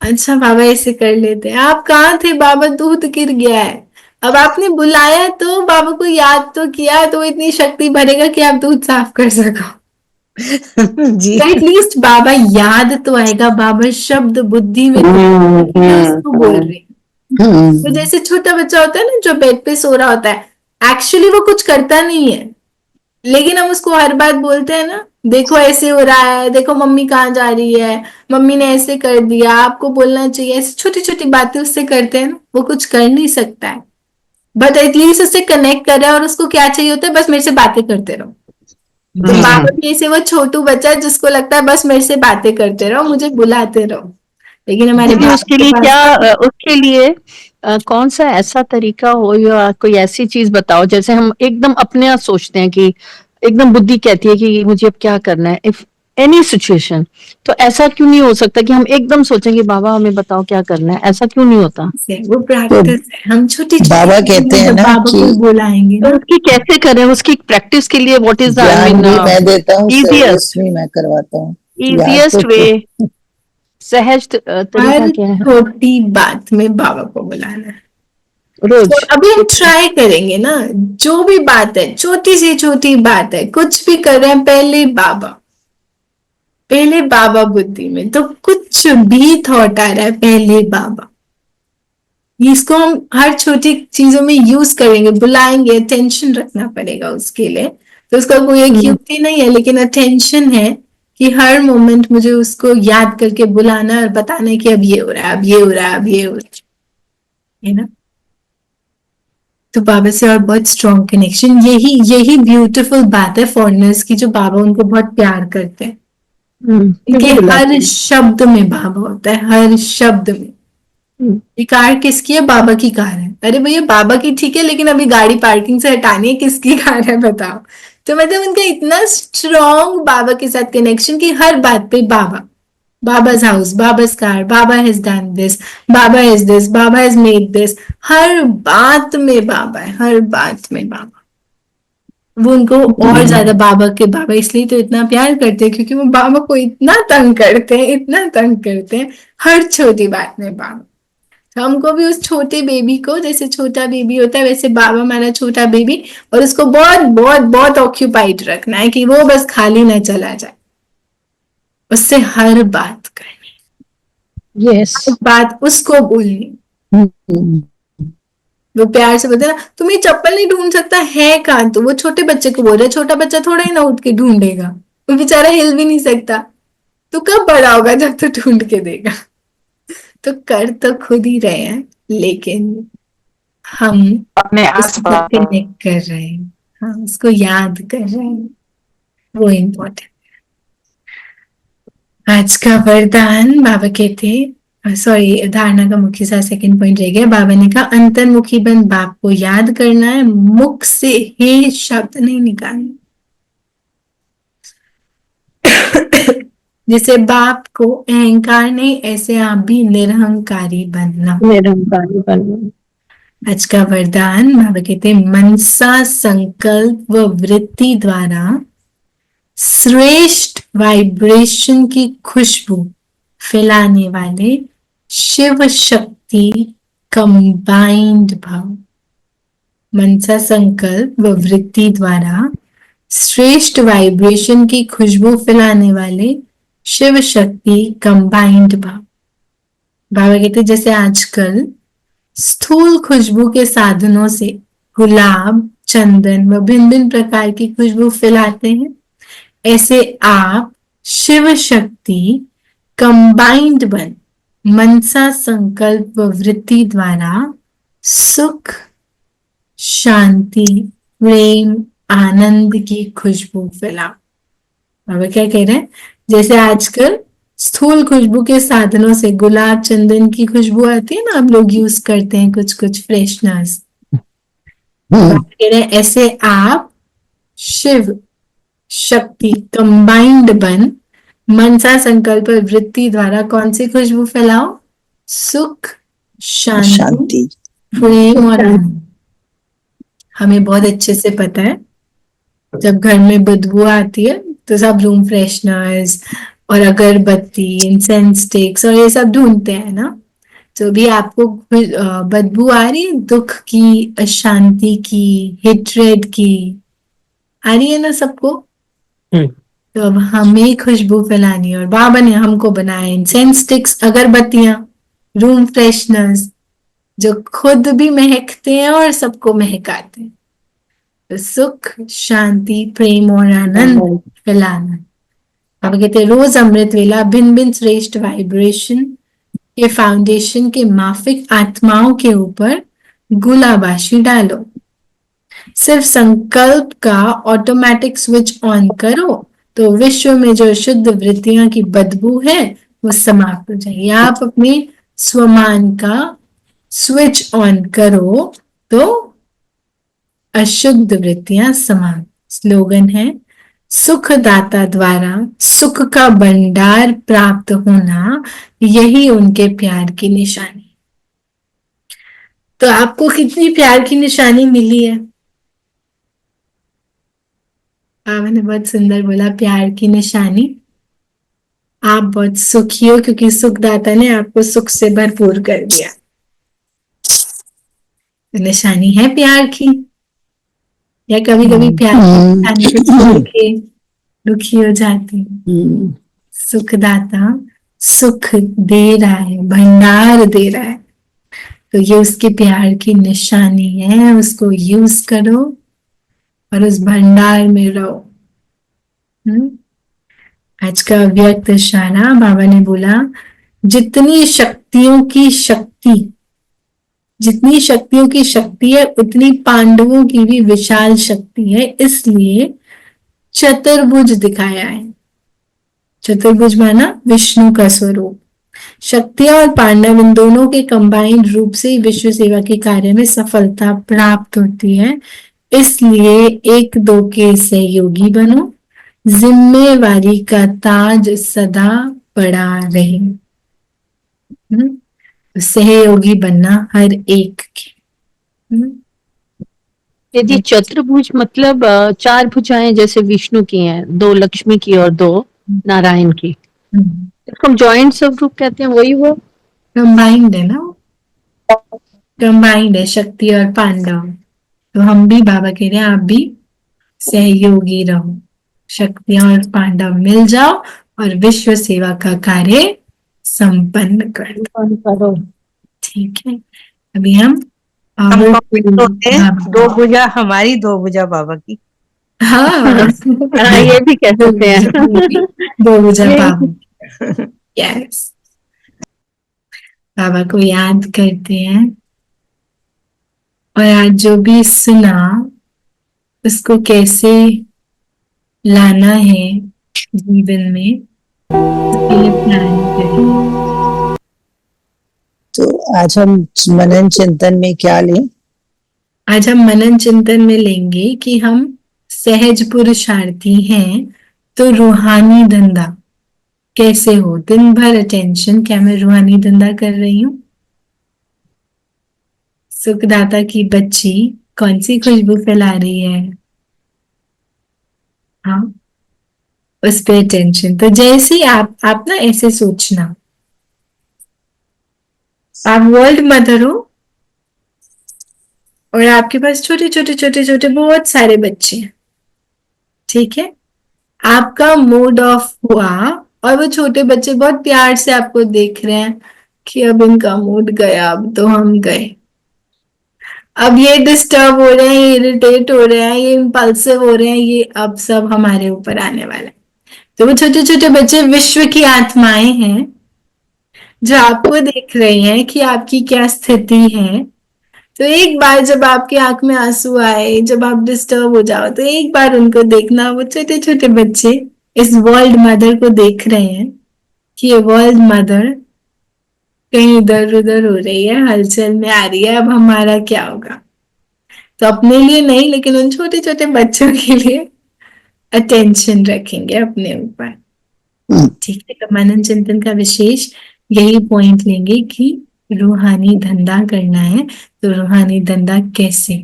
B: अच्छा बाबा ऐसे कर लेते हैं, आप कहाँ थे बाबा, दूध गिर गया है, अब आपने बुलाया तो बाबा को याद तो किया, तो इतनी शक्ति भरेगा कि आप दूध साफ कर सको।
J: जी
B: एटलीस्ट बाबा याद तो आएगा, बाबा शब्द बुद्धि में उसको बोल रहे हैं। तो जैसे छोटा बच्चा होता है ना जो बेड पे सो रहा होता है, एक्चुअली वो कुछ करता नहीं है, लेकिन हम उसको हर बात बोलते हैं ना, देखो ऐसे हो रहा है, देखो मम्मी कहाँ जा रही है, मम्मी ने ऐसे कर दिया, आपको बोलना चाहिए, ऐसी छोटी छोटी बातें उससे करते हैं ना, वो कुछ कर नहीं सकता है, बट एटलीस्ट उससे कनेक्ट कर रहा है, और उसको क्या चाहिए होता है, बस मेरे से बातें करते रहो। तो बाबा भी ऐसे वो छोटू बच्चा जिसको लगता है बस मेरे से बातें करते रहो, मुझे बुलाते रहो, लेकिन हमारे
E: उसके लिए क्या, उसके लिए कौन सा ऐसा तरीका हो, या कोई ऐसी चीज बताओ, जैसे हम एकदम अपने आप सोचते हैं कि एकदम बुद्धि कहती है कि मुझे अब क्या करना है, इफ एनी सिचुएशन, तो ऐसा क्यों नहीं हो सकता कि हम एकदम सोचेंगे बाबा हमें बताओ क्या करना है, ऐसा क्यों नहीं होता?
B: वो प्रैक्टिस है, हम छोटी
C: बाबा कहते हैं ना
B: बाबा को बुलाएंगे
E: तो उसकी कैसे करें, उसकी प्रैक्टिस के लिए व्हाट इज
C: मैं देता हूँ,
E: easiest
C: मैं करवाता हूँ,
E: easiest वे, सहज तरीका क्या है?
B: छोटी बात में बाबा को बुलाना है
E: रोज।
B: तो अभी हम ट्राई करेंगे ना, जो भी बात है, छोटी सी छोटी बात है, कुछ भी कर रहे हैं, पहले बाबा बुद्धि में, तो कुछ भी थॉट आ रहा है पहले बाबा, इसको हम हर छोटी चीजों में यूज करेंगे, बुलाएंगे, अटेंशन रखना पड़ेगा उसके लिए, तो उसका कोई एक युक्ति नहीं है, लेकिन अटेंशन है कि हर मोमेंट मुझे उसको याद करके बुलाना और बताना है कि अब ये हो रहा है, अब ये हो रहा है, अब ये हो रहा है ना। तो बाबा से और बहुत स्ट्रॉन्ग कनेक्शन, यही ब्यूटीफुल बात है फॉरेनर्स की, जो बाबा उनको बहुत प्यार करते हैं, क्योंकि हर शब्द में बाबा होता है, हर शब्द में। ये कार किसकी है, बाबा की कार है, अरे भैया बाबा की ठीक है, लेकिन अभी गाड़ी पार्किंग से हटानी है, किसकी कार है बताओ। तो मतलब उनका इतना स्ट्रॉन्ग बाबा के साथ कनेक्शन कि हर बात पे Baba, Baba's house, Baba's car, Baba has done this, Baba is this, Baba has made this, हर बात में बाबा है, हर बात में बाबा। वो उनको और ज्यादा बाबा इसलिए तो इतना प्यार करते हैं, क्योंकि वो बाबा को इतना तंग करते हैं, इतना तंग करते हैं, हर छोटी बात में बाबा। तो हमको भी उस छोटे बेबी को, जैसे छोटा बेबी होता है वैसे बाबा हमारा छोटा बेबी, और उसको बहुत बहुत बहुत ऑक्यूपाइड रखना है कि वो बस खाली ना चला जाए, उससे हर बात करनी, हर बात उसको बोलनी। वो प्यार से बोलते ना, तुम ये चप्पल नहीं ढूंढ सकता है कहाँ, तो वो छोटे बच्चे को बोल रहे, छोटा बच्चा थोड़ा ही ना उठ के ढूंढेगा, वो बेचारा हिल भी नहीं सकता। तो कब बड़ा होगा? जब तो ढूंढ के देगा। तो कर तो खुद ही रहे हैं, लेकिन हम
H: अपने
B: उसको
H: आसपास
B: कनेक्ट कर रहे हैं, हम उसको याद कर रहे हैं, वो इम्पोर्टेंट। आज का वरदान बाबा कहते, सॉरी, धारणा का मुख्य सा सेकंड पॉइंट रह गया। बाबा ने कहा अंतर्मुखी बन, बाप को याद करना है, मुख से हे शब्द नहीं निकालना। जैसे बाप को अहंकार नहीं, ऐसे आप भी निरहंकारी बनना।
E: निरंकारी बनना।
B: आज का वरदान बाबा कहते हैं मनसा संकल्प व वृत्ति द्वारा श्रेष्ठ वाइब्रेशन की खुशबू फैलाने वाले शिव शक्ति कंबाइंड भाव। मनसा संकल्प व वृत्ति द्वारा श्रेष्ठ वाइब्रेशन की खुशबू फैलाने वाले शिव शक्ति कंबाइंड भाव। बाबा कहते जैसे आजकल स्थूल खुशबू के साधनों से गुलाब, चंदन व भिन्न भिन्न प्रकार की खुशबू फैलाते हैं, ऐसे आप शिव शक्ति कंबाइंड बन मनसा संकल्प व वृत्ति द्वारा सुख, शांति, प्रेम, आनंद की खुशबू फैलाओ। बाबा क्या कह रहे हैं? जैसे आजकल स्थूल खुशबू के साधनों से गुलाब, चंदन की खुशबू आती है ना, हम लोग यूज करते हैं कुछ कुछ फ्रेशनर्स। बाबा कह रहे हैं ऐसे आप शिव शक्ति कंबाइंड बन मनसा संकल्प और वृत्ति द्वारा कौन सी खुशबू फैलाओ? सुख, शांति, प्रेम और आनंद। हमें बहुत अच्छे से पता है जब घर में बदबू आती है तो सब रूम फ्रेशनर्स और अगरबत्ती, इंसेंस स्टिक्स और ये सब ढूंढते हैं ना। तो भी आपको बदबू आ रही है दुख की, अशांति की, हेट्रेड की, आ रही है ना सबको। तो अब हमें खुशबू फैलानी है और बाबा ने हमको बनाया इंसेंस स्टिक्स, अगरबत्तियां, रूम फ्रेशनर्स जो खुद भी महकते हैं और सबको महकाते हैं। तो सुख, शांति, प्रेम और आनंद फैलाना। अब कहते हैं रोज अमृत वेला भिन्न भिन्न श्रेष्ठ वाइब्रेशन के फाउंडेशन के माफिक आत्माओं के ऊपर गुलाबाशी डालो। सिर्फ संकल्प का ऑटोमेटिक स्विच ऑन करो तो विश्व में जो शुद्ध वृत्तियां की बदबू है वो समाप्त हो जाएगी। आप अपने स्वमान का स्विच ऑन करो तो अशुद्ध वृत्तियां समाप्त। स्लोगन है सुखदाता द्वारा सुख का भंडार प्राप्त होना, यही उनके प्यार की निशानी। तो आपको कितनी प्यार की निशानी मिली है? मैंने बहुत सुंदर बोला, प्यार की निशानी। आप बहुत सुखी हो क्योंकि सुखदाता ने आपको सुख से भरपूर कर दिया। तो निशानी है प्यार की। या कभी कभी प्यार की निशानी दुखी हो जाती है। सुखदाता सुख दे रहा है, भंडार दे रहा है, तो ये उसके प्यार की निशानी है। उसको यूज करो और उस भंडार में रहो। आज का व्यक्त इशारा बाबा ने बोला जितनी शक्तियों की शक्ति है उतनी पांडवों की भी विशाल शक्ति है, इसलिए चतुर्भुज दिखाया है। चतुर्भुज माना विष्णु का स्वरूप। शक्तियां और पांडव इन दोनों के कंबाइंड रूप से ही विश्व सेवा के कार्य में सफलता प्राप्त होती है। इसलिए एक दो के सहयोगी बनो, जिम्मेवारी का ताज सदा पड़ा रहे। सहयोगी बनना हर एक के।
E: यदि चतुर्भुज मतलब चार भुजाएं जैसे विष्णु की हैं, दो लक्ष्मी की और दो नारायण की, इसको हम जॉइंट स्वरूप कहते हैं। वही वो
B: कंबाइंड है ना, कंबाइंड है शक्ति और पांडव। तो हम भी बाबा कह रहे हैं आप भी सहयोगी रहो, शक्तियां और पांडव मिल जाओ और विश्व सेवा का कार्य संपन्न करो। ठीक है, अभी हम
J: दो भुजा हमारी, दो भुजा बाबा की।
B: हाँ
E: हाँ, ये भी कह सकते हैं।
B: दो भुजा
E: ये
B: बाबा। यस, बाबा को याद करते हैं और आज जो भी सुना उसको कैसे लाना है जीवन में, उसके लिए प्लान करें।
C: तो आज हम मनन चिंतन में क्या लें?
B: आज हम मनन चिंतन में लेंगे कि हम सहज पुरुषार्थी हैं, तो रूहानी धंधा कैसे हो। दिन भर अटेंशन, क्या मैं रूहानी धंधा कर रही हूँ? सुखदाता की बच्ची कौन सी खुशबू फैला रही है? हाँ, उस पे अटेंशन। तो जैसे ही आप ना ऐसे सोचना, आप वर्ल्ड मदर हो और आपके पास छोटे छोटे छोटे छोटे बहुत सारे बच्चे हैं, ठीक है। आपका मूड ऑफ हुआ और वो छोटे बच्चे बहुत प्यार से आपको देख रहे हैं कि अब इनका मूड गया, अब तो हम गए, अब ये डिस्टर्ब हो रहे हैं, ये इरिटेट हो रहे हैं, ये इम्पल्सिव हो रहे हैं, ये अब सब हमारे ऊपर आने वाला है। तो वो छोटे छोटे बच्चे विश्व की आत्माएं हैं जो आपको देख रहे हैं कि आपकी क्या स्थिति है। तो एक बार जब आपकी आंख में आंसू आए, जब आप डिस्टर्ब हो जाओ, तो एक बार उनको देखना, वो छोटे छोटे बच्चे इस वर्ल्ड मदर को देख रहे हैं कि ये वर्ल्ड मदर कहीं इधर उधर हो रही है, हलचल में आ रही है, अब हमारा क्या होगा। तो अपने लिए नहीं, लेकिन उन छोटे छोटे बच्चों के लिए अटेंशन रखेंगे अपने ऊपर, ठीक है। तो मनन चिंतन का विशेष यही पॉइंट लेंगे कि रूहानी धंधा करना है, तो रूहानी धंधा कैसे,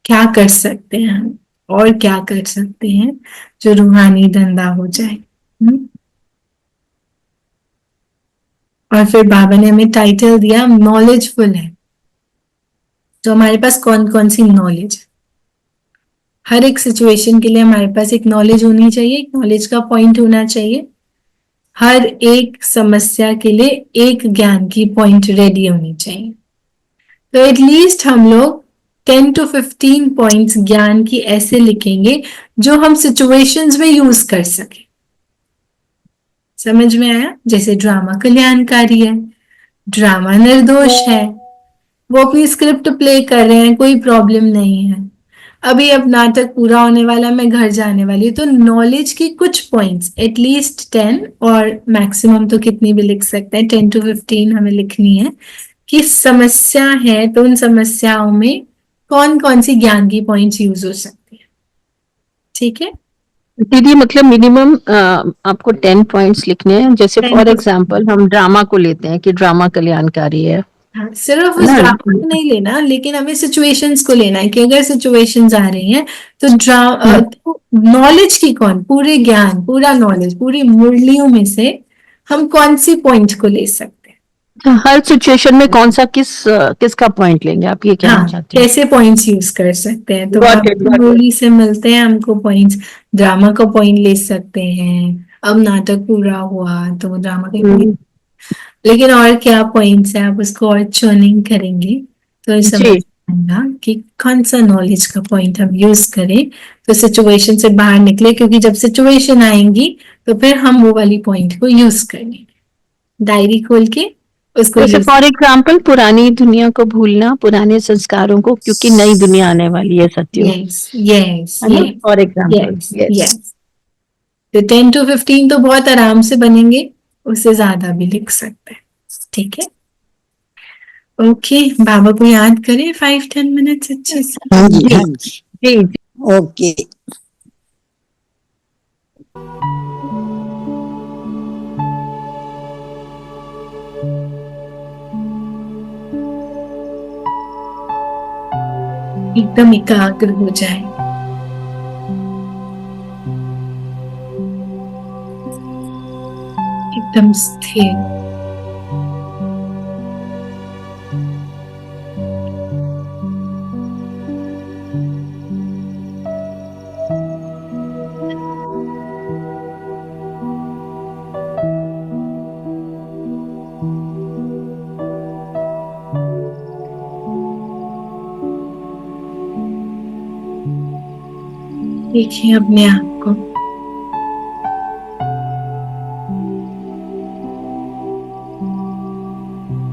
B: क्या कर सकते हैं हम, और क्या कर सकते हैं जो रूहानी धंधा हो जाए। और फिर बाबा ने हमें टाइटल दिया नॉलेजफुल है। तो हमारे पास कौन कौन सी नॉलेज, हर एक सिचुएशन के लिए हमारे पास एक नॉलेज होनी चाहिए, एक नॉलेज का पॉइंट होना चाहिए। हर एक समस्या के लिए एक ज्ञान की पॉइंट रेडी होनी चाहिए। तो एटलीस्ट हम लोग 10 to 15 पॉइंट्स ज्ञान की ऐसे लिखेंगे जो हम सिचुएशंस में यूज कर सके। समझ में आया? जैसे ड्रामा कल्याणकारी है, ड्रामा निर्दोष है, वो अपनी स्क्रिप्ट प्ले कर रहे हैं, कोई प्रॉब्लम नहीं है। अभी अब नाटक पूरा होने वाला, मैं घर जाने वाली हूँ। तो नॉलेज की कुछ पॉइंट्स, एटलीस्ट 10, और मैक्सिमम तो कितनी भी लिख सकते हैं, 10 to 15 हमें लिखनी है कि समस्या है तो उन समस्याओं में कौन कौन सी ज्ञान की पॉइंट्स यूज हो सकती है, ठीक है।
E: दीदी मतलब मिनिमम आपको 10 पॉइंट्स लिखने हैं। जैसे
B: 10
E: फॉर
B: to
E: एग्जांपल हम ड्रामा को लेते हैं कि ड्रामा कल्याणकारी है।
B: हाँ, सिर्फ
E: है
B: उस
E: ना?
B: ड्रामा को नहीं लेना, लेकिन हमें सिचुएशंस को लेना है कि अगर सिचुएशंस आ रही हैं तो तो नॉलेज की कौन, पूरे ज्ञान, पूरा नॉलेज, पूरी मुरलियों में से हम कौन सी पॉइंट को ले सकते हैं।
E: हर सिचुएशन में कौन सा किसका पॉइंट लेंगे, आप ये कहना
B: हाँ,
E: चाहते हैं?
B: कैसे पॉइंट्स यूज कर सकते हैं। तो
E: Got
B: अब
E: it, got it.
B: मुरली से मिलते हैं हमको पॉइंट्स, ड्रामा का पॉइंट ले सकते हैं। अब नाटक पूरा हुआ तो ड्रामा का पॉइंट, लेकिन और क्या पॉइंट्स है, आप उसको और ट्यूनिंग करेंगे तो समझ
E: जी
B: आएगा कि कौन सा नॉलेज का पॉइंट हम यूज करें तो सिचुएशन से बाहर निकले। क्योंकि जब सिचुएशन आएंगी तो फिर हम वो वाली पॉइंट को यूज करेंगे, डायरी खोल के उसको
E: जैसे
B: यूज।
E: फॉर एग्जांपल पुरानी दुनिया को भूलना, पुराने संस्कारों को, क्योंकि नई दुनिया आने वाली है सत्युग,
B: यस यस
E: है ना?
B: Yes
E: for example
B: yes yes. तो 10 to 15 तो बहुत आराम से बनेंगे, उससे ज्यादा भी लिख सकते हैं, ठीक है। ओके, बाबा को याद करें 5-10 मिनट्स अच्छे से।
C: हाँ जी, हाँ जी,
E: जी
C: ओके।
B: एकदम एकाग्र हो जाए, एकदम स्थिर। देखिए अपने आप को।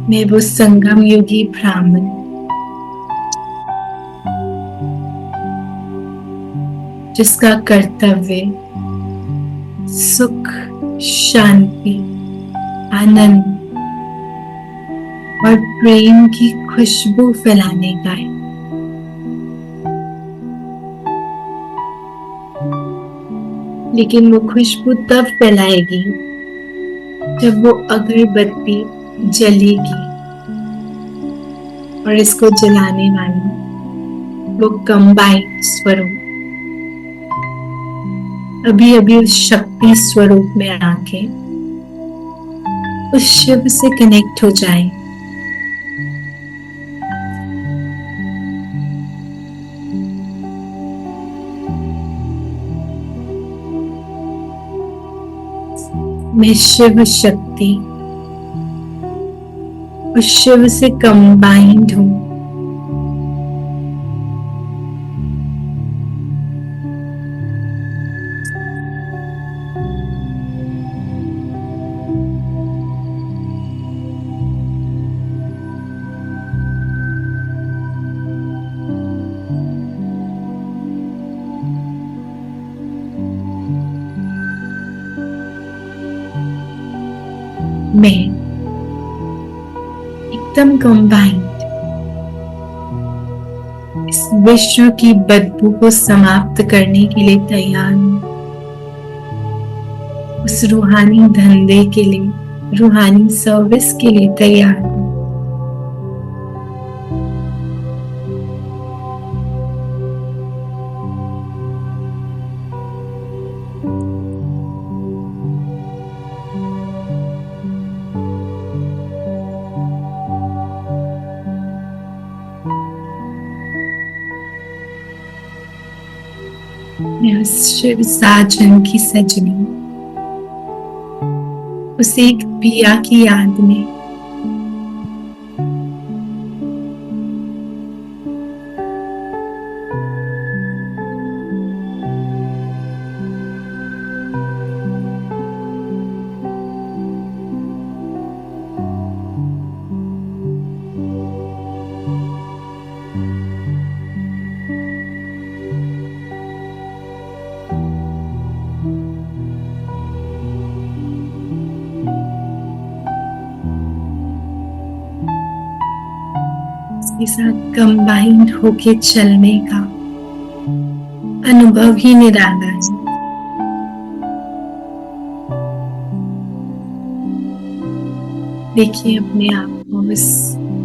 B: मैं वो संगम योगी ब्राह्मण जिसका कर्तव्य सुख, शांति, आनंद और प्रेम की खुशबू फैलाने का है। लेकिन वो खुशबू तब फैलाएगी जब वो अगरबत्ती जलेगी और इसको जलाने वाली वो कंबाइंड स्वरूप अभी अभी उस शक्ति स्वरूप में आके उस शिव से कनेक्ट हो जाए। मैं शिव शक्ति उस शिव से कंबाइंड हूं। मैं एकदम कंबाइंड इस विश्व की बदबू को समाप्त करने के लिए तैयार हूं। उस रूहानी धंधे के लिए, रूहानी सर्विस के लिए तैयार हूं। मैं उस शिव साजन की सजनी, उस एक पिया की याद में के साथ कंबाइंड होके चलने का अनुभव ही निराला है। देखिए अपने आप को इस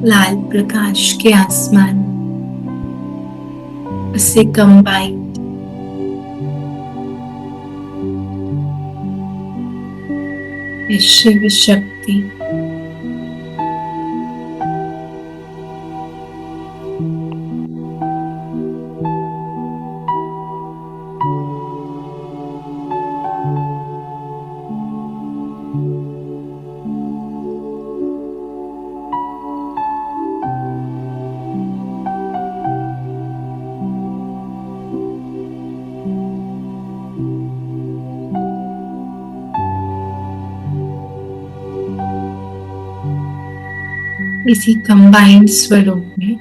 B: लाल प्रकाश के आसमान, उससे कंबाइंड शिव शक्ति इसी कंबाइंड स्वरूप में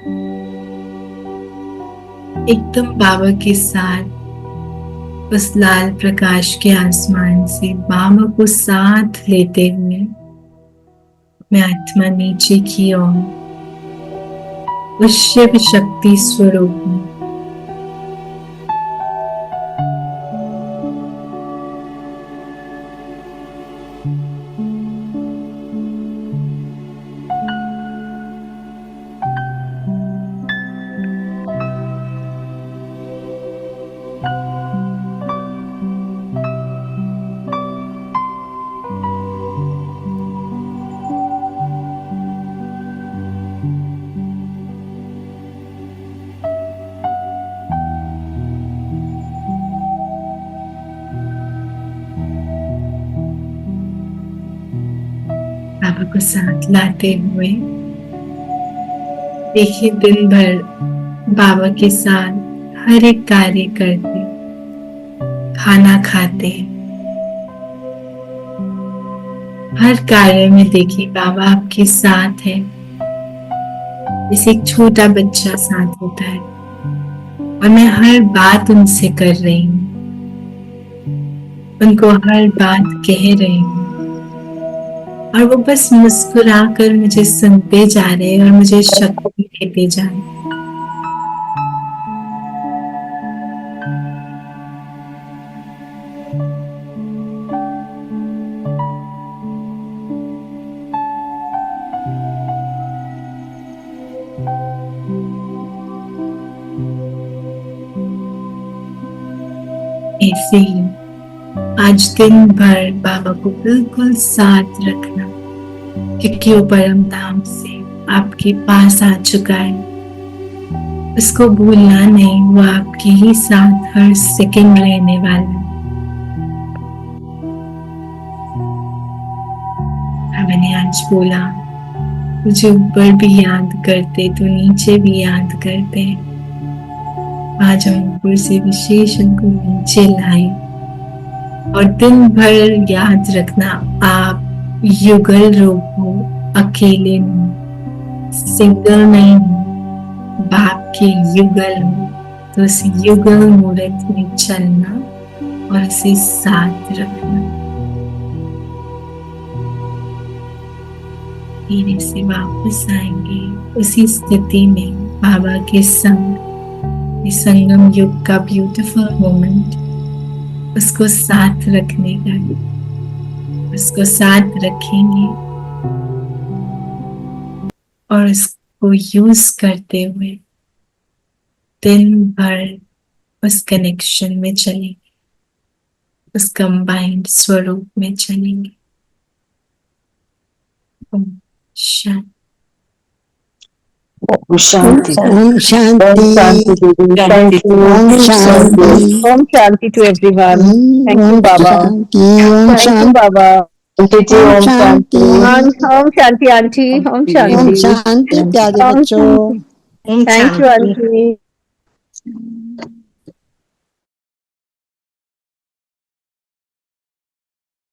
B: एकदम बाबा के साथ उस लाल प्रकाश के आसमान से बाबा को साथ लेते हुए मैं आत्मा नीचे की ओर उस शिव शक्ति स्वरूप में बाबा को साथ लाते हुए देखिए दिन भर बाबा के साथ हर एक कार्य करते खाना खाते, हर कार्य में देखिए बाबा आपके साथ है। जैसे एक छोटा बच्चा साथ होता है और मैं हर बात उनसे कर रही हूँ, उनको हर बात कह रही हूँ और वो बस मुस्कुरा कर मुझे सुनते जा रहे हैं और मुझे शक्ति देते जा रहे हैं। ऐसे ही आज दिन भर बाबा को बिल्कुल साथ रखना, क्योंकि वो परम धाम से आपके पास आ चुका है। उसको भूलना नहीं, वो आपके ही साथ हर सेकंड रहने वाला है। मैंने आज बोला मुझे ऊपर भी याद करते तो नीचे भी याद करते। आज हम ऊपर से विशेष उनको नीचे लाए और दिन भर याद रखना आप युगल रूप हो, अकेले नहीं, सिंगल नहीं हो, बाप के युगल हो। तो उस युगल मूर्त में चलना और उसे साथ रखना। धीरे से वापस आएंगे उसी स्थिति में बाबा के संग, संगम युग का ब्यूटीफुल मोमेंट, उसको साथ रखने का, उसको साथ रखेंगे और उसको यूज करते हुए दिन भर उस कनेक्शन में चलेंगे, उस कंबाइंड स्वरूप में चलेंगे। ओम शांति।
H: ओम शांति।
C: ओम शांति।
H: ओम शांति दीदी, थैंक यू।
C: ओम शांति।
E: ओम शांति to everyone. Thank you Baba.
C: ओम
E: थैंक यू बाबा।
H: आंटी जी ओम शांति।
E: ओम शांति आंटी। ओम
C: ओम
E: शांति।
C: शांति प्यारे बच्चों।
J: ओम
E: थैंक यू
J: शांति।
E: आंटी।